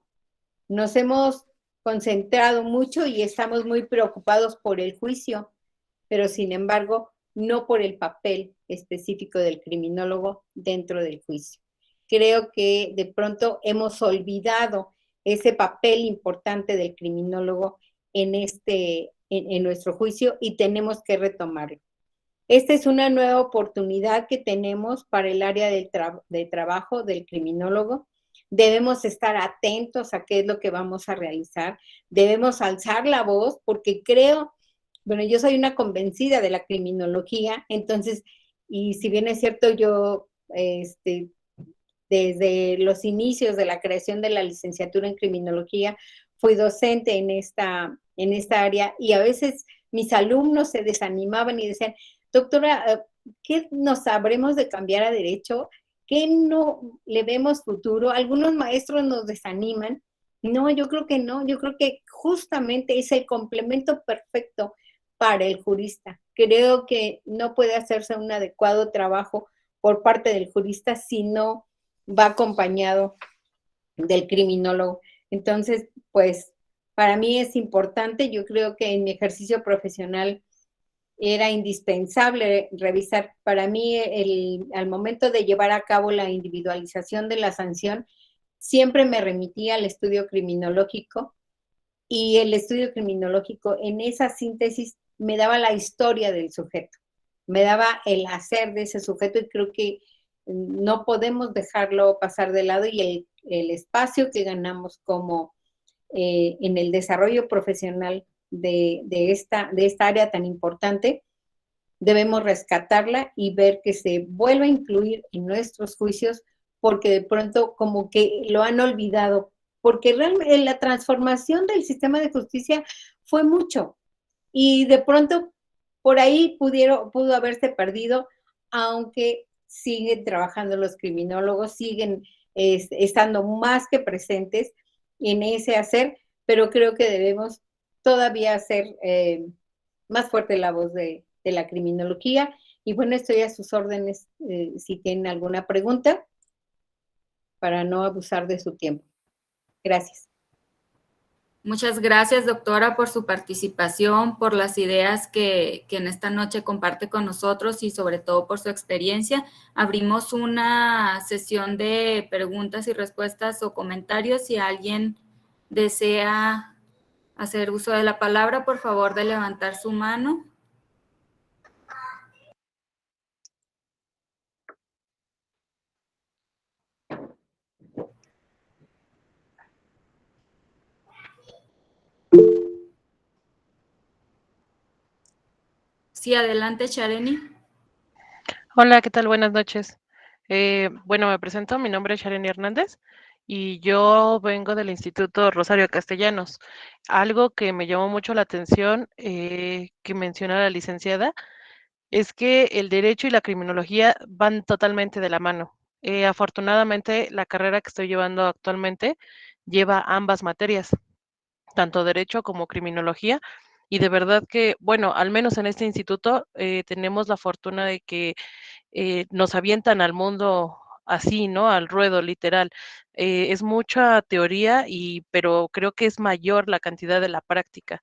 Nos hemos concentrado mucho y estamos muy preocupados por el juicio, pero sin embargo, no por el papel específico del criminólogo dentro del juicio. Creo que de pronto hemos olvidado ese papel importante del criminólogo en nuestro juicio y tenemos que retomarlo. Esta es una nueva oportunidad que tenemos para el área de trabajo del criminólogo. Debemos estar atentos a qué es lo que vamos a realizar. Debemos alzar la voz porque creo, bueno, yo soy una convencida de la criminología, entonces, y si bien es cierto, yo desde los inicios de la creación de la licenciatura en criminología, fui docente en esta área y a veces mis alumnos se desanimaban y decían, doctora, ¿qué nos sabremos de cambiar a derecho? ¿Qué no le vemos futuro? Algunos maestros nos desaniman. No, yo creo que no, yo creo que justamente es el complemento perfecto para el jurista. Creo que no puede hacerse un adecuado trabajo por parte del jurista si no va acompañado del criminólogo. Entonces, pues, para mí es importante, yo creo que en mi ejercicio profesional era indispensable revisar. Para mí, al momento de llevar a cabo la individualización de la sanción, siempre me remitía al estudio criminológico y el estudio criminológico en esa síntesis me daba la historia del sujeto, me daba el hacer de ese sujeto y creo que no podemos dejarlo pasar de lado y el espacio que ganamos como en el desarrollo profesional de esta área tan importante, debemos rescatarla y ver que se vuelva a incluir en nuestros juicios porque de pronto como que lo han olvidado porque realmente la transformación del sistema de justicia fue mucho, y de pronto por ahí pudo haberse perdido, aunque siguen trabajando los criminólogos, siguen estando más que presentes en ese hacer, pero creo que debemos todavía hacer más fuerte la voz de la criminología. Y bueno, estoy a sus órdenes si tienen alguna pregunta para no abusar de su tiempo. Gracias. Muchas gracias, doctora, por su participación, por las ideas que en esta noche comparte con nosotros y sobre todo por su experiencia. Abrimos una sesión de preguntas y respuestas o comentarios. Si alguien desea hacer uso de la palabra, por favor de levantar su mano. Sí, adelante, Shareni. Hola, ¿qué tal? Buenas noches. Bueno, me presento, mi nombre es Shareni Hernández y yo vengo del Instituto Rosario Castellanos. Algo que me llamó mucho la atención que menciona la licenciada es que el derecho y la criminología van totalmente de la mano. Afortunadamente, la carrera que estoy llevando actualmente lleva ambas materias, tanto derecho como criminología. Y de verdad que, bueno, al menos en este instituto tenemos la fortuna de que nos avientan al mundo así, ¿no? Al ruedo, literal. Es mucha teoría pero creo que es mayor la cantidad de la práctica.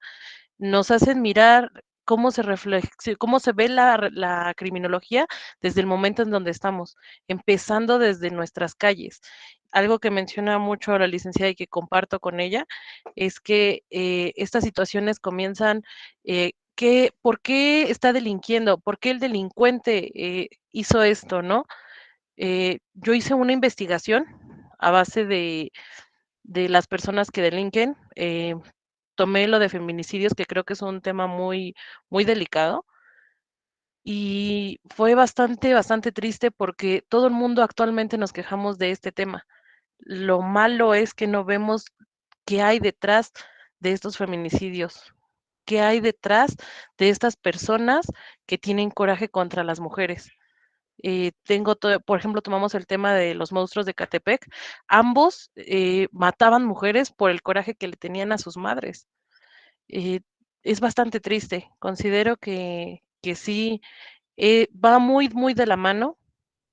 Nos hacen mirar cómo se ve la criminología desde el momento en donde estamos, empezando desde nuestras calles. Algo que menciona mucho la licenciada y que comparto con ella es que estas situaciones comienzan ¿por qué está delinquiendo? ¿Por qué el delincuente hizo esto, no? Yo hice una investigación a base de las personas que delinquen. Tomé lo de feminicidios, que creo que es un tema muy, muy delicado. Y fue bastante, bastante triste porque todo el mundo actualmente nos quejamos de este tema. Lo malo es que no vemos qué hay detrás de estos feminicidios, qué hay detrás de estas personas que tienen coraje contra las mujeres. Por ejemplo, tomamos el tema de los monstruos de Catepec. Ambos mataban mujeres por el coraje que le tenían a sus madres. Eh, es bastante triste. Considero que sí, va muy, muy de la mano.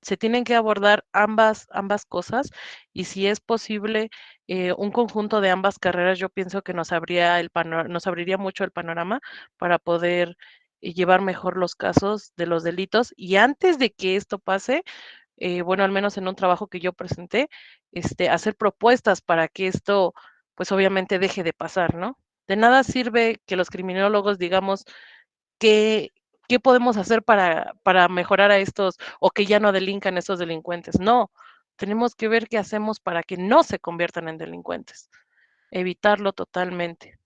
Se tienen que abordar ambas cosas y si es posible un conjunto de ambas carreras, yo pienso que nos abriría mucho el panorama para poder llevar mejor los casos de los delitos y antes de que esto pase, bueno, al menos en un trabajo que yo presenté, hacer propuestas para que esto, pues obviamente deje de pasar, ¿no? De nada sirve que los criminólogos digamos qué, qué podemos hacer para mejorar a estos o que ya no delincan estos delincuentes. No, tenemos que ver qué hacemos para que no se conviertan en delincuentes, evitarlo totalmente.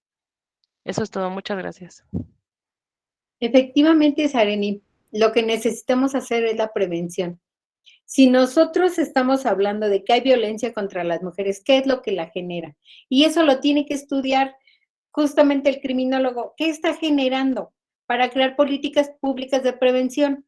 Eso es todo, muchas gracias. Efectivamente, Sareni, lo que necesitamos hacer es la prevención. Si nosotros estamos hablando de que hay violencia contra las mujeres, ¿qué es lo que la genera? Y eso lo tiene que estudiar justamente el criminólogo. ¿Qué está generando para crear políticas públicas de prevención?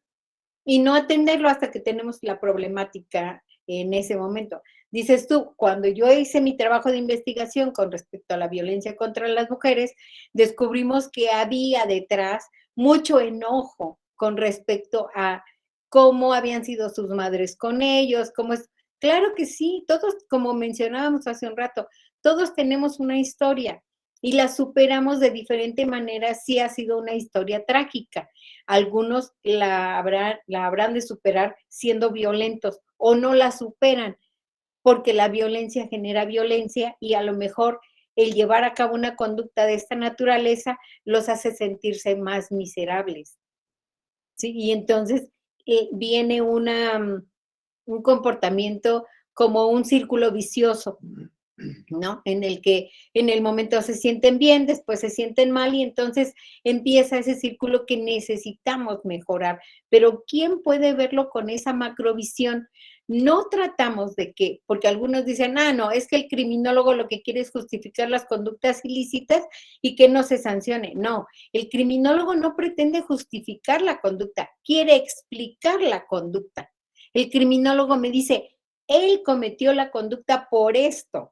Y no atenderlo hasta que tenemos la problemática en ese momento. Dices tú, cuando yo hice mi trabajo de investigación con respecto a la violencia contra las mujeres, descubrimos que había detrás mucho enojo con respecto a cómo habían sido sus madres con ellos, cómo es. Claro que sí, todos, como mencionábamos hace un rato, todos tenemos una historia y la superamos de diferente manera, sí ha sido una historia trágica. Algunos la habrán de superar siendo violentos o no la superan, porque la violencia genera violencia y a lo mejor el llevar a cabo una conducta de esta naturaleza los hace sentirse más miserables. ¿Sí? Y entonces viene un comportamiento como un círculo vicioso ¿no? En el que en el momento se sienten bien, después se sienten mal y entonces empieza ese círculo que necesitamos mejorar. Pero ¿quién puede verlo con esa macrovisión? No tratamos de que, porque algunos dicen, no, es que el criminólogo lo que quiere es justificar las conductas ilícitas y que no se sancione. No, el criminólogo no pretende justificar la conducta, quiere explicar la conducta. El criminólogo me dice, él cometió la conducta por esto,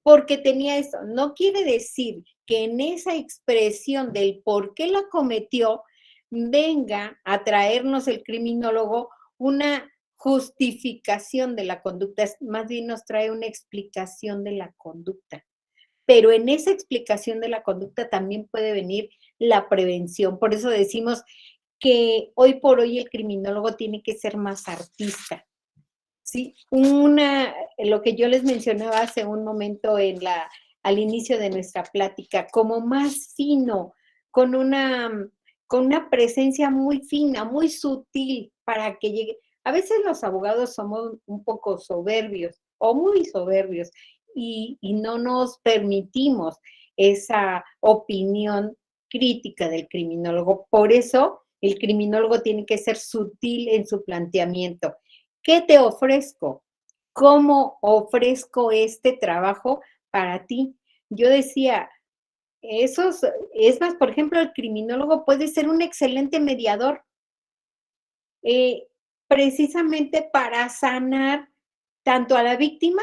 porque tenía esto. No quiere decir que en esa expresión del por qué la cometió venga a traernos el criminólogo una justificación de la conducta, más bien nos trae una explicación de la conducta. Pero en esa explicación de la conducta también puede venir la prevención. Por eso decimos que hoy por hoy el criminólogo tiene que ser más artista. Sí, lo que yo les mencionaba hace un momento al inicio de nuestra plática, como más fino, con una presencia muy fina, muy sutil, para que llegue. A veces los abogados somos un poco soberbios o muy soberbios y no nos permitimos esa opinión crítica del criminólogo. Por eso el criminólogo tiene que ser sutil en su planteamiento. ¿Qué te ofrezco? ¿Cómo ofrezco este trabajo para ti? Yo decía, es más, por ejemplo, el criminólogo puede ser un excelente mediador, eh, precisamente para sanar tanto a la víctima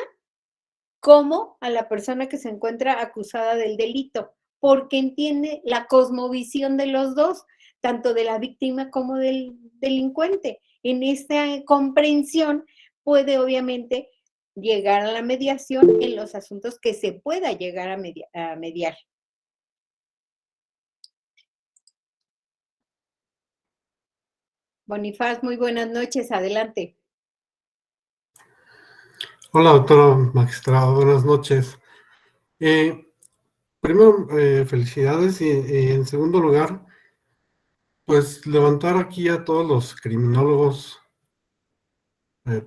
como a la persona que se encuentra acusada del delito, porque entiende la cosmovisión de los dos, tanto de la víctima como del delincuente. En esta comprensión puede obviamente llegar a la mediación en los asuntos que se pueda llegar a mediar. Bonifaz, muy buenas noches, adelante. Hola, doctora magistrado, buenas noches. Primero, felicidades y en segundo lugar, pues levantar aquí a todos los criminólogos eh,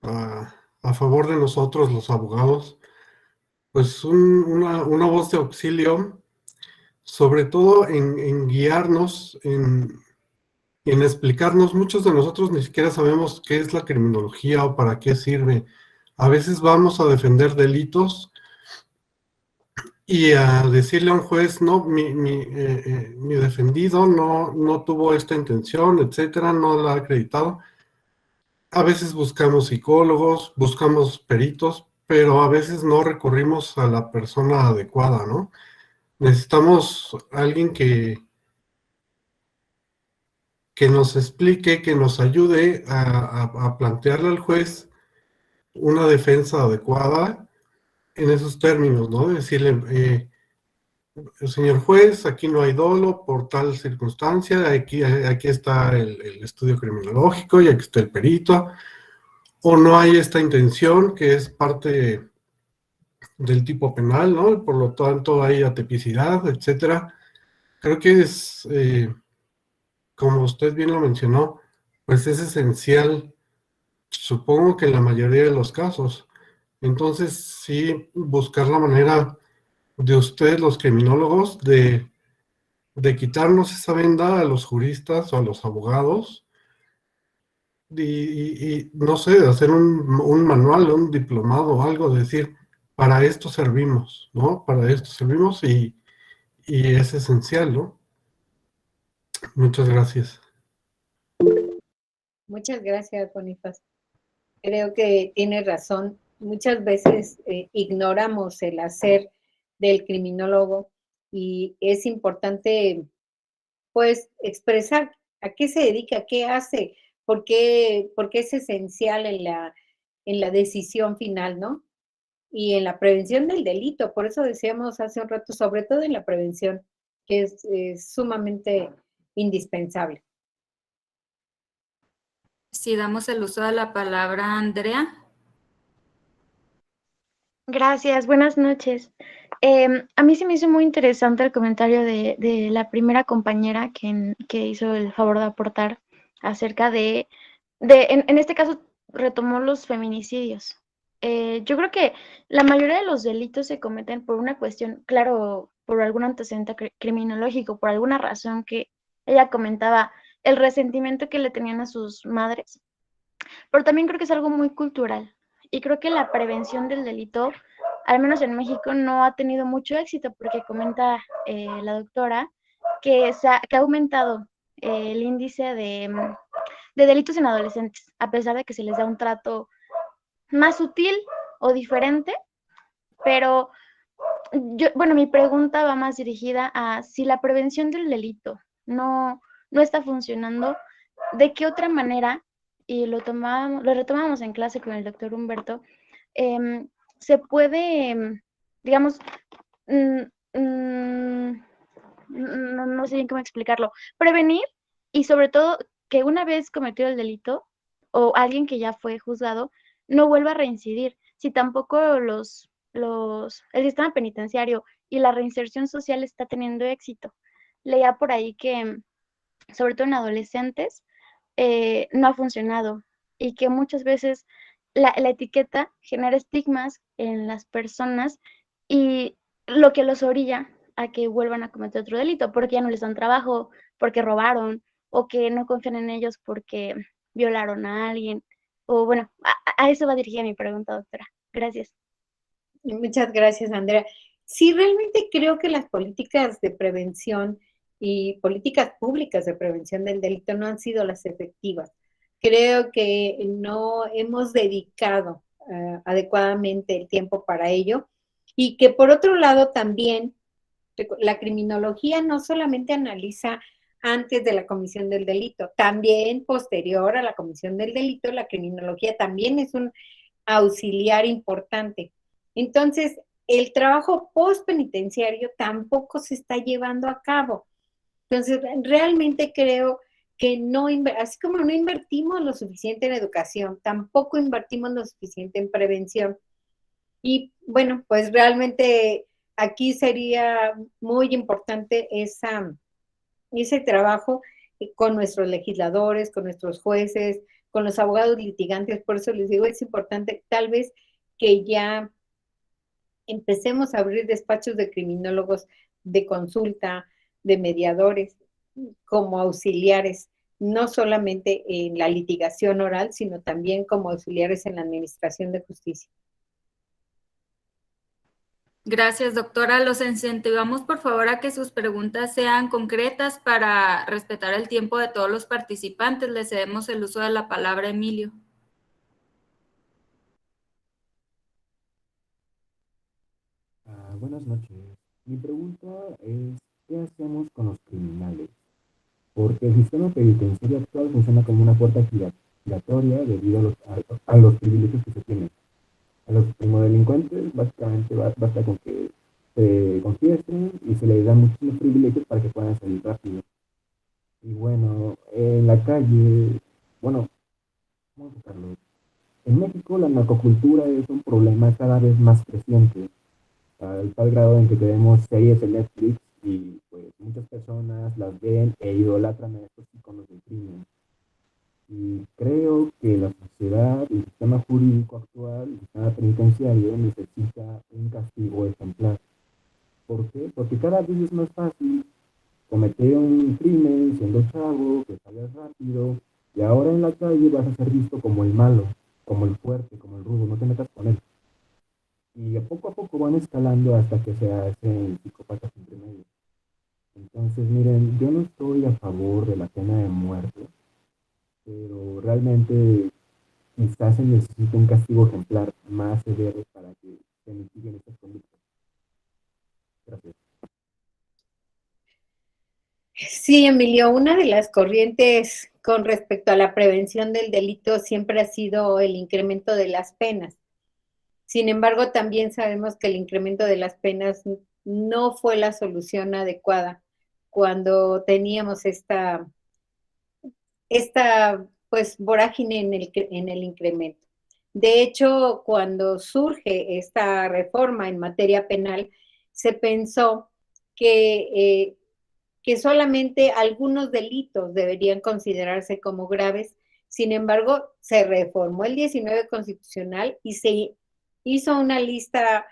a favor de nosotros, los abogados, pues una voz de auxilio, sobre todo en guiarnos, en explicarnos. Muchos de nosotros ni siquiera sabemos qué es la criminología o para qué sirve. A veces vamos a defender delitos y a decirle a un juez, no, mi defendido no tuvo esta intención, etcétera, no la ha acreditado. A veces buscamos psicólogos, buscamos peritos, pero a veces no recurrimos a la persona adecuada, ¿no? Necesitamos alguien que nos explique, que nos ayude a plantearle al juez una defensa adecuada en esos términos, ¿no? Decirle, señor juez, aquí no hay dolo por tal circunstancia, aquí está el estudio criminológico y aquí está el perito, o no hay esta intención que es parte del tipo penal, ¿no? Por lo tanto hay atipicidad, etcétera. Creo que es, como usted bien lo mencionó, pues es esencial, supongo que en la mayoría de los casos. Entonces, sí, buscar la manera de ustedes, los criminólogos, de quitarnos esa venda a los juristas o a los abogados y no sé, de hacer un manual, un diplomado o algo, de decir, para esto servimos, ¿no? Para esto servimos y es esencial, ¿no? Muchas gracias. Muchas gracias, Bonifaz. Creo que tiene razón. Muchas veces ignoramos el hacer del criminólogo y es importante, pues, expresar a qué se dedica, qué hace, por qué es esencial en la decisión final, ¿no? Y en la prevención del delito. Por eso decíamos hace un rato, sobre todo en la prevención, que es sumamente indispensable. Si damos el uso de la palabra a Andrea. Gracias, buenas noches. A mí se me hizo muy interesante el comentario de la primera compañera que hizo el favor de aportar acerca en este caso retomó los feminicidios. Yo creo que la mayoría de los delitos se cometen por una cuestión, claro, por algún antecedente criminológico, por alguna razón que ella comentaba, el resentimiento que le tenían a sus madres, pero también creo que es algo muy cultural y creo que la prevención del delito, al menos en México, no ha tenido mucho éxito porque comenta la doctora que ha aumentado el índice de delitos en adolescentes, a pesar de que se les da un trato más sutil o diferente, pero bueno, mi pregunta va más dirigida a si la prevención del delito no está funcionando, ¿de qué otra manera? Y lo retomamos en clase con el doctor Humberto, se puede, digamos, mm, mm, no sé bien cómo explicarlo, prevenir y sobre todo que una vez cometido el delito o alguien que ya fue juzgado no vuelva a reincidir. Si tampoco el sistema penitenciario y la reinserción social está teniendo éxito. Leía por ahí que, sobre todo en adolescentes, no ha funcionado y que muchas veces la etiqueta genera estigmas en las personas y lo que los orilla a que vuelvan a cometer otro delito, porque ya no les dan trabajo, porque robaron, o que no confían en ellos porque violaron a alguien. O bueno, a eso va dirigida mi pregunta, doctora. Gracias. Muchas gracias, Andrea. Sí, realmente creo que las políticas de prevención y políticas públicas de prevención del delito no han sido las efectivas. Creo que no hemos dedicado adecuadamente el tiempo para ello y que por otro lado también la criminología no solamente analiza antes de la comisión del delito, también posterior a la comisión del delito, la criminología también es un auxiliar importante. Entonces, el trabajo postpenitenciario tampoco se está llevando a cabo. Entonces, realmente creo que no, así como no invertimos lo suficiente en educación, tampoco invertimos lo suficiente en prevención. Y bueno, pues realmente aquí sería muy importante ese trabajo con nuestros legisladores, con nuestros jueces, con los abogados litigantes. Por eso les digo, es importante tal vez que ya empecemos a abrir despachos de criminólogos de consulta, de mediadores, como auxiliares, no solamente en la litigación oral, sino también como auxiliares en la administración de justicia. Gracias, doctora. Los incentivamos, por favor, a que sus preguntas sean concretas para respetar el tiempo de todos los participantes. Le cedemos el uso de la palabra a Emilio. Buenas noches. Mi pregunta es, ¿qué hacemos con los criminales? Porque el sistema penitenciario actual funciona como una puerta giratoria debido a los privilegios que se tienen. A los primodelincuentes básicamente basta con que se confiesen y se les dan muchísimos privilegios para que puedan salir rápido. Y bueno, en la calle, bueno, ¿cómo explicarlo? En México la narcocultura es un problema cada vez más creciente, al tal grado en que tenemos series en Netflix y pues muchas personas las ven e idolatran a estos iconos del crimen. Y creo que la sociedad, el sistema jurídico actual, el sistema penitenciario necesita un castigo ejemplar. ¿Por qué? Porque cada vez es más fácil cometer un crimen siendo chavo, que salgas rápido, y ahora en la calle vas a ser visto como el malo, como el fuerte, como el rudo, no te metas con él. Y a poco van escalando hasta que se hacen psicópatas entre medio. Entonces, miren, yo no estoy a favor de la pena de muerte, pero realmente quizás se necesita un castigo ejemplar más severo para que se mitiguen estas conductas. Gracias. Sí, Emilio, una de las corrientes con respecto a la prevención del delito siempre ha sido el incremento de las penas. Sin embargo, también sabemos que el incremento de las penas no fue la solución adecuada cuando teníamos esta pues vorágine en el incremento. De hecho, cuando surge esta reforma en materia penal, se pensó que solamente algunos delitos deberían considerarse como graves. Sin embargo, se reformó el 19 constitucional y se hizo una lista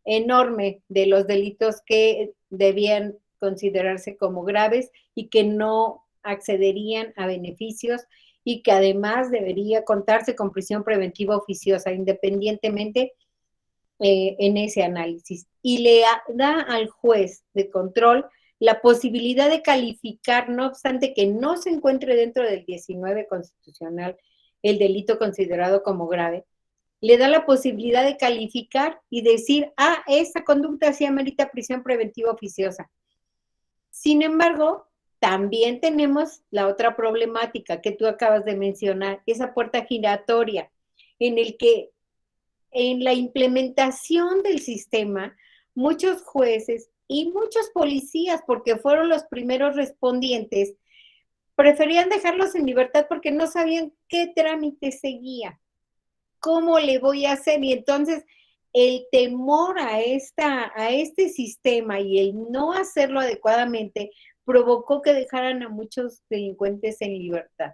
enorme de los delitos que debían considerarse como graves y que no accederían a beneficios y que además debería contarse con prisión preventiva oficiosa, independientemente en ese análisis. Y le da al juez de control la posibilidad de calificar, no obstante que no se encuentre dentro del 19 constitucional el delito considerado como grave, le da la posibilidad de calificar y decir, esa conducta sí amerita prisión preventiva oficiosa. Sin embargo, también tenemos la otra problemática que tú acabas de mencionar, esa puerta giratoria, en el que en la implementación del sistema, muchos jueces y muchos policías, porque fueron los primeros respondientes, preferían dejarlos en libertad porque no sabían qué trámite seguía, cómo le voy a hacer. Y entonces el temor a este sistema y el no hacerlo adecuadamente provocó que dejaran a muchos delincuentes en libertad.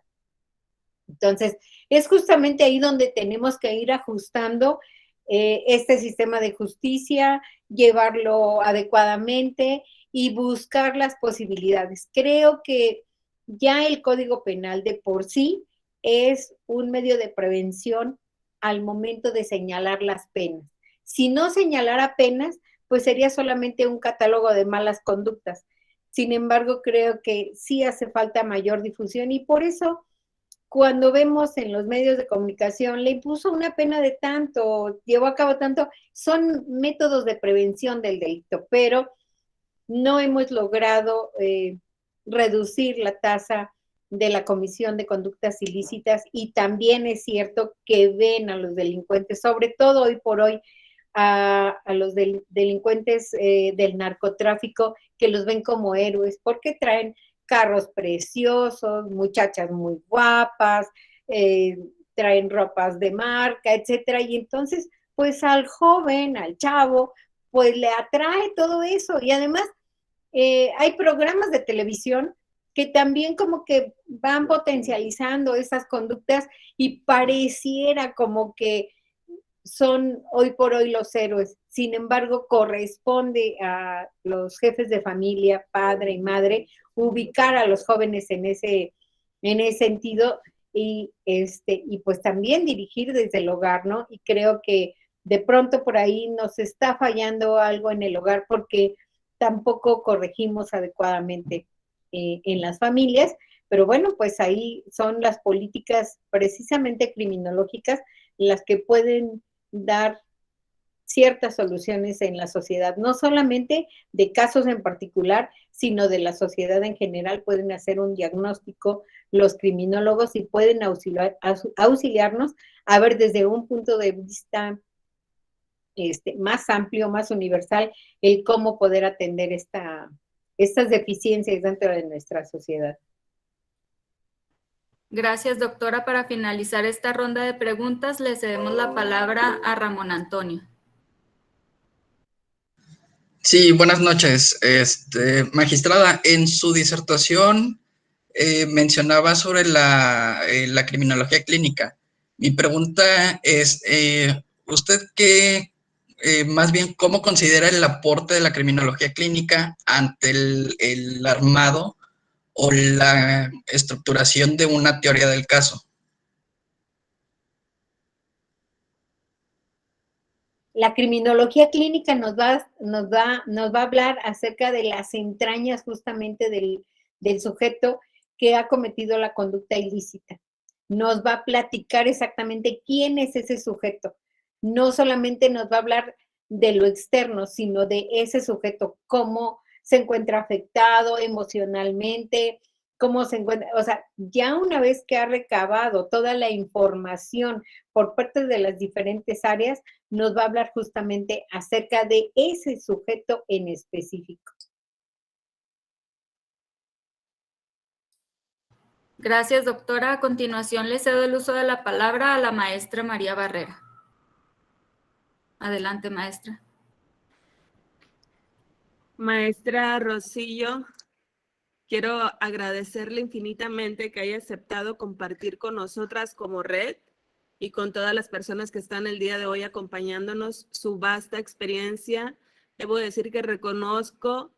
Entonces, es justamente ahí donde tenemos que ir ajustando este sistema de justicia, llevarlo adecuadamente y buscar las posibilidades. Creo que ya el Código Penal de por sí es un medio de prevención al momento de señalar las penas. Si no señalara penas, pues sería solamente un catálogo de malas conductas. Sin embargo, creo que sí hace falta mayor difusión y por eso cuando vemos en los medios de comunicación, le impuso una pena de tanto, llevó a cabo tanto, son métodos de prevención del delito, pero no hemos logrado reducir la tasa de la comisión de conductas ilícitas y también es cierto que ven a los delincuentes, sobre todo hoy por hoy, a los delincuentes del narcotráfico, que los ven como héroes, porque traen carros preciosos, muchachas muy guapas, traen ropas de marca, etcétera, y entonces, pues al joven, al chavo, pues le atrae todo eso, y además hay programas de televisión que también como que van potencializando esas conductas y pareciera como que son hoy por hoy los héroes. Sin embargo, corresponde a los jefes de familia, padre y madre, ubicar a los jóvenes en ese sentido y pues también dirigir desde el hogar, ¿no? Y creo que de pronto por ahí nos está fallando algo en el hogar porque tampoco corregimos adecuadamente en las familias, pero bueno, pues ahí son las políticas precisamente criminológicas las que pueden dar ciertas soluciones en la sociedad, no solamente de casos en particular, sino de la sociedad en general. Pueden hacer un diagnóstico los criminólogos y pueden auxiliarnos a ver desde un punto de vista más amplio, más universal, el cómo poder atender estas deficiencias dentro de nuestra sociedad. Gracias, doctora. Para finalizar esta ronda de preguntas, le cedemos la palabra a Ramón Antonio. Sí, buenas noches. Magistrada, en su disertación mencionaba sobre la criminología clínica. Mi pregunta es, ¿usted qué, más bien, cómo considera el aporte de la criminología clínica ante el armado o la estructuración de una teoría del caso? La criminología clínica nos va a hablar acerca de las entrañas justamente del sujeto que ha cometido la conducta ilícita. Nos va a platicar exactamente quién es ese sujeto. No solamente nos va a hablar de lo externo, sino de ese sujeto, cómo se encuentra afectado emocionalmente, cómo se encuentra, o sea, ya una vez que ha recabado toda la información por parte de las diferentes áreas, nos va a hablar justamente acerca de ese sujeto en específico. Gracias, doctora. A continuación, le cedo el uso de la palabra a la maestra María Barrera. Adelante, maestra. Maestra Rosillo, quiero agradecerle infinitamente que haya aceptado compartir con nosotras como red y con todas las personas que están el día de hoy acompañándonos, su vasta experiencia. Debo decir que reconozco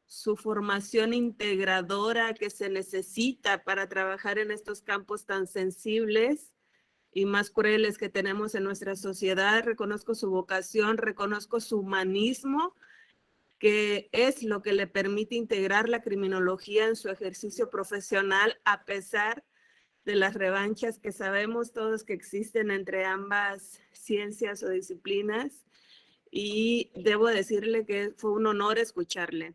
su formación integradora que se necesita para trabajar en estos campos tan sensibles y más crueles que tenemos en nuestra sociedad. Reconozco su vocación, reconozco su humanismo, que es lo que le permite integrar la criminología en su ejercicio profesional, a pesar de las revanchas que sabemos todos que existen entre ambas ciencias o disciplinas. Y debo decirle que fue un honor escucharle.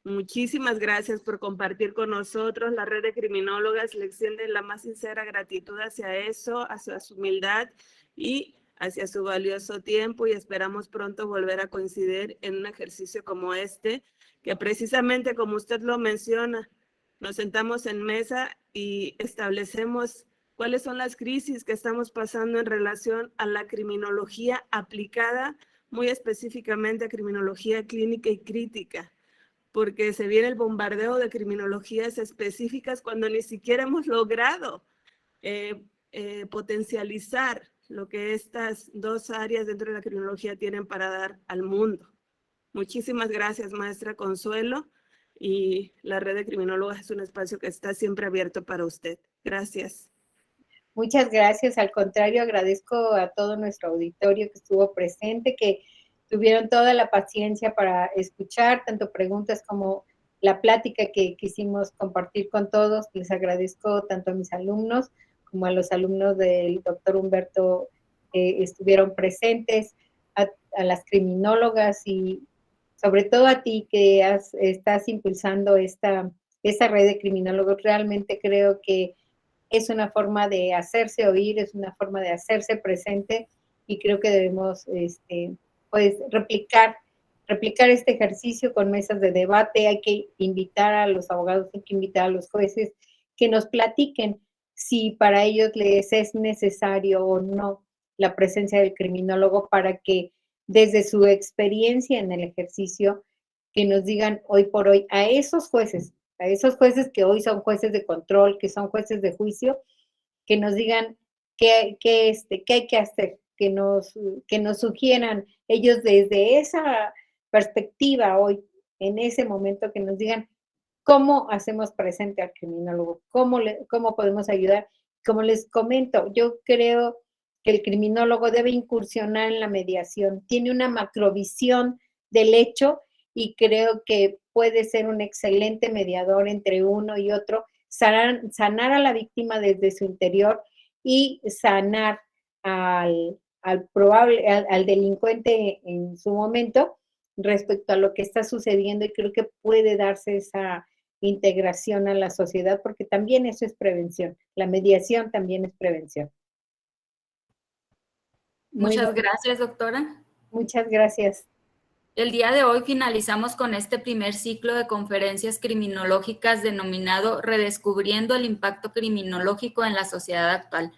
Muchísimas gracias por compartir con nosotros. La red de criminólogas le extiende la más sincera gratitud hacia eso, hacia su humildad y hacia su valioso tiempo, y esperamos pronto volver a coincidir en un ejercicio como este, que precisamente como usted lo menciona, nos sentamos en mesa y establecemos cuáles son las crisis que estamos pasando en relación a la criminología aplicada, muy específicamente a criminología clínica y crítica, porque se viene el bombardeo de criminologías específicas cuando ni siquiera hemos logrado potencializar lo que estas dos áreas dentro de la criminología tienen para dar al mundo. Muchísimas gracias, maestra Consuelo, y la red de criminólogas es un espacio que está siempre abierto para usted. Gracias. Muchas gracias. Al contrario, agradezco a todo nuestro auditorio que estuvo presente, que tuvieron toda la paciencia para escuchar tanto preguntas como la plática que quisimos compartir con todos. Les agradezco tanto a mis alumnos como a los alumnos del doctor Humberto que estuvieron presentes, a las criminólogas y sobre todo a ti que estás impulsando esta red de criminólogos. Realmente creo que es una forma de hacerse oír, es una forma de hacerse presente, y creo que debemos pues replicar este ejercicio con mesas de debate. Hay que invitar a los abogados, hay que invitar a los jueces que nos platiquen si para ellos les es necesario o no la presencia del criminólogo, para que desde su experiencia en el ejercicio, que nos digan hoy por hoy a esos jueces que hoy son jueces de control, que son jueces de juicio, que nos digan qué hay que hacer, que nos sugieran ellos desde esa perspectiva hoy, en ese momento, que nos digan cómo hacemos presente al criminólogo, cómo podemos ayudar. Como les comento, yo creo que el criminólogo debe incursionar en la mediación, tiene una macrovisión del hecho, y creo que puede ser un excelente mediador entre uno y otro, sanar a la víctima desde su interior y sanar al delincuente en su momento respecto a lo que está sucediendo, y creo que puede darse esa integración a la sociedad, porque también eso es prevención. La mediación también es prevención. Muchas gracias, doctora. Muchas gracias. El día de hoy finalizamos con este primer ciclo de conferencias criminológicas denominado Redescubriendo el impacto criminológico en la sociedad actual.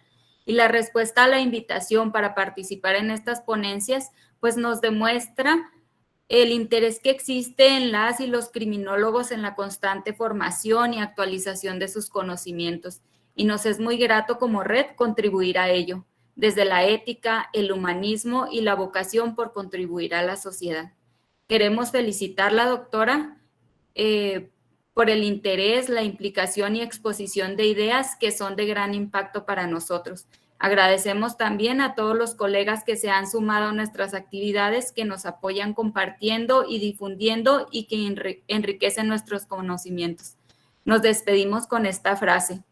Y la respuesta a la invitación para participar en estas ponencias, pues nos demuestra el interés que existe en las y los criminólogos en la constante formación y actualización de sus conocimientos. Y nos es muy grato como red contribuir a ello, desde la ética, el humanismo y la vocación por contribuir a la sociedad. Queremos felicitar a la doctora por el interés, la implicación y exposición de ideas que son de gran impacto para nosotros. Agradecemos también a todos los colegas que se han sumado a nuestras actividades, que nos apoyan compartiendo y difundiendo y que enriquecen nuestros conocimientos. Nos despedimos con esta frase: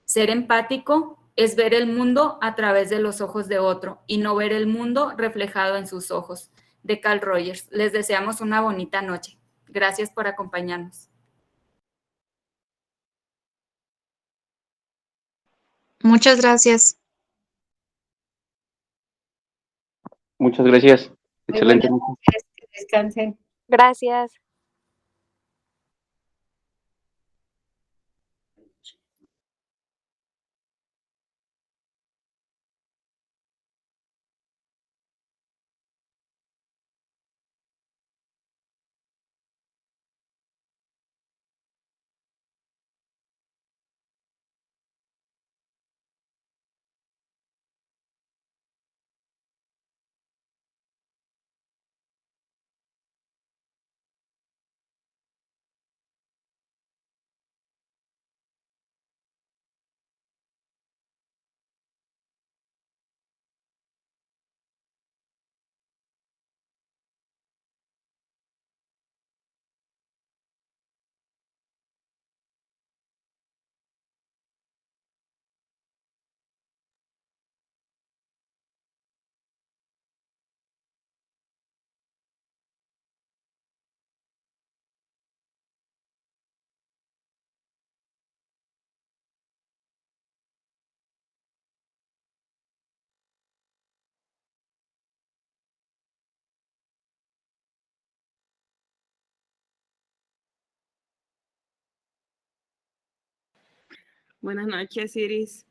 ser empático es ver el mundo a través de los ojos de otro y no ver el mundo reflejado en sus ojos. De Carl Rogers. Les deseamos una bonita noche. Gracias por acompañarnos. Muchas gracias. Muchas gracias. Muy Excelente. buenas noches, que descansen. Gracias. Buenas noches, Iris.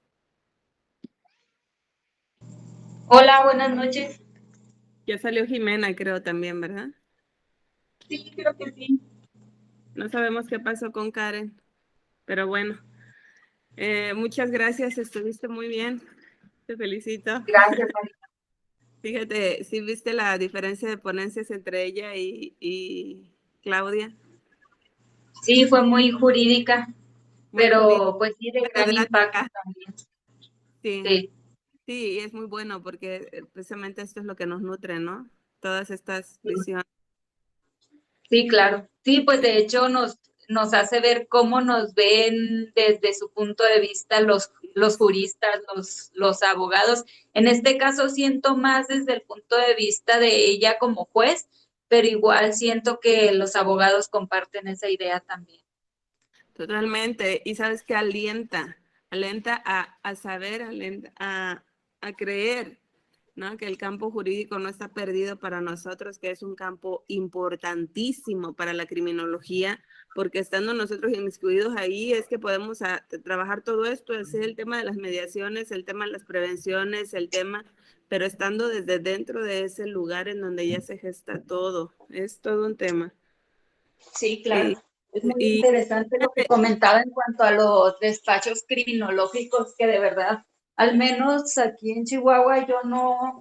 Hola, buenas noches. Ya salió Jimena, creo también, ¿verdad? Sí, creo que sí. No sabemos qué pasó con Karen, pero bueno. Muchas gracias, estuviste muy bien. Te felicito. Gracias, María. Fíjate, ¿sí viste la diferencia de ponencias entre ella y Claudia? Sí, fue muy jurídica, Muy pero jurídica, pues sí, de gran impacto catedrática. también. Sí, Sí, sí, es muy bueno porque precisamente esto es lo que nos nutre, ¿no? Todas estas visiones. sí, claro. Sí, pues de hecho nos hace ver cómo nos ven desde su punto de vista los juristas, los abogados. En este caso siento más desde el punto de vista de ella como juez, pero igual siento que los abogados comparten esa idea también. Totalmente. Y sabes que alienta a saber, a creer, ¿no? Que el campo jurídico no está perdido para nosotros, que es un campo importantísimo para la criminología, porque estando nosotros inmiscuidos ahí es que podemos trabajar todo esto, hacer el tema de las mediaciones, el tema de las prevenciones, el tema, pero estando desde dentro de ese lugar en donde ya se gesta todo, es todo un tema. Sí, claro. Y, Es muy y interesante lo que comentaba en cuanto a los despachos criminológicos, que de verdad, al menos aquí en Chihuahua, yo no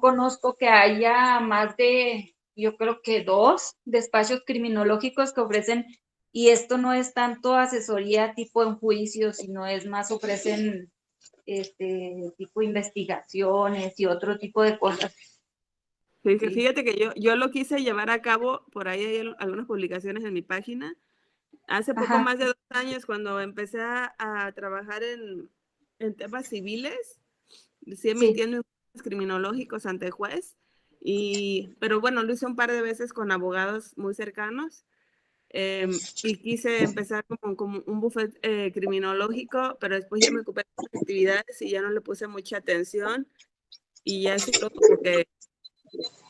conozco que haya más de, yo creo que 2 despachos criminológicos que ofrecen, y esto no es tanto asesoría tipo en juicio, sino es más ofrecen tipo investigaciones y otro tipo de cosas. Fíjate que yo lo quise llevar a cabo, por ahí hay algunas publicaciones en mi página, hace poco Ajá. más de 2 años cuando empecé a trabajar en temas civiles, sí emitiendo informes criminológicos ante juez, pero bueno, lo hice un par de veces con abogados muy cercanos, y quise empezar como un buffet criminológico, pero después ya me ocupé de otras actividades y ya no le puse mucha atención, y ya solo como que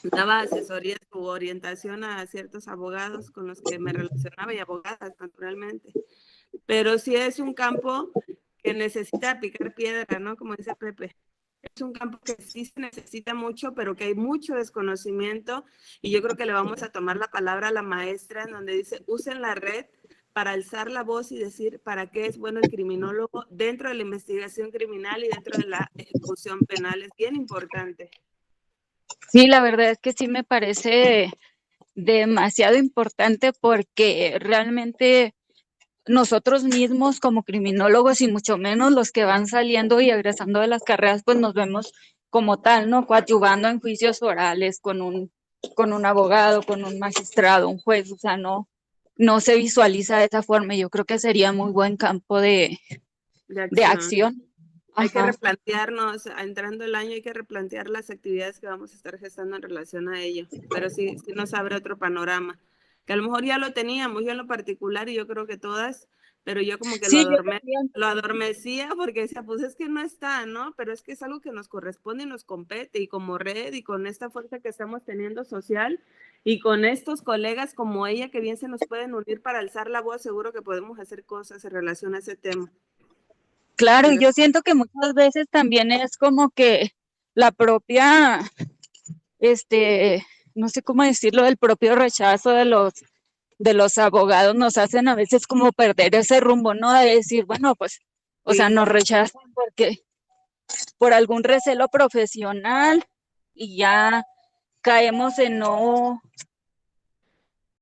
daba asesoría u orientación a ciertos abogados con los que me relacionaba y abogadas, naturalmente. Pero sí es un campo que necesita picar piedra, ¿no? Como dice Pepe. Es un campo que sí se necesita mucho, pero que hay mucho desconocimiento, y yo creo que le vamos a tomar la palabra a la maestra en donde dice, usen la red para alzar la voz y decir para qué es bueno el criminólogo dentro de la investigación criminal y dentro de la ejecución penal. Es bien importante. Sí, la verdad es que sí me parece demasiado importante porque realmente nosotros mismos como criminólogos y mucho menos los que van saliendo y egresando de las carreras, pues nos vemos como tal, ¿no? Coadyuvando en juicios orales con un abogado, con un magistrado, un juez, o sea, no se visualiza de esa forma. Yo creo que sería muy buen campo de acción. Hay que Ajá. replantearnos, entrando el año hay que replantear las actividades que vamos a estar gestando en relación a ello, pero sí nos abre otro panorama, que a lo mejor ya lo teníamos, yo en lo particular, y yo creo que todas, pero yo como que Sí, lo adormecía porque decía, pues es que no está, ¿no? Pero es que es algo que nos corresponde y nos compete, y como red, y con esta fuerza que estamos teniendo social, y con estos colegas como ella que bien se nos pueden unir para alzar la voz, seguro que podemos hacer cosas en relación a ese tema. Claro, y yo siento que muchas veces también es como que la propia, no sé cómo decirlo, el propio rechazo de los abogados nos hacen a veces como perder ese rumbo, ¿no? De decir, bueno, pues, o sea, nos rechazan porque por algún recelo profesional y ya caemos en no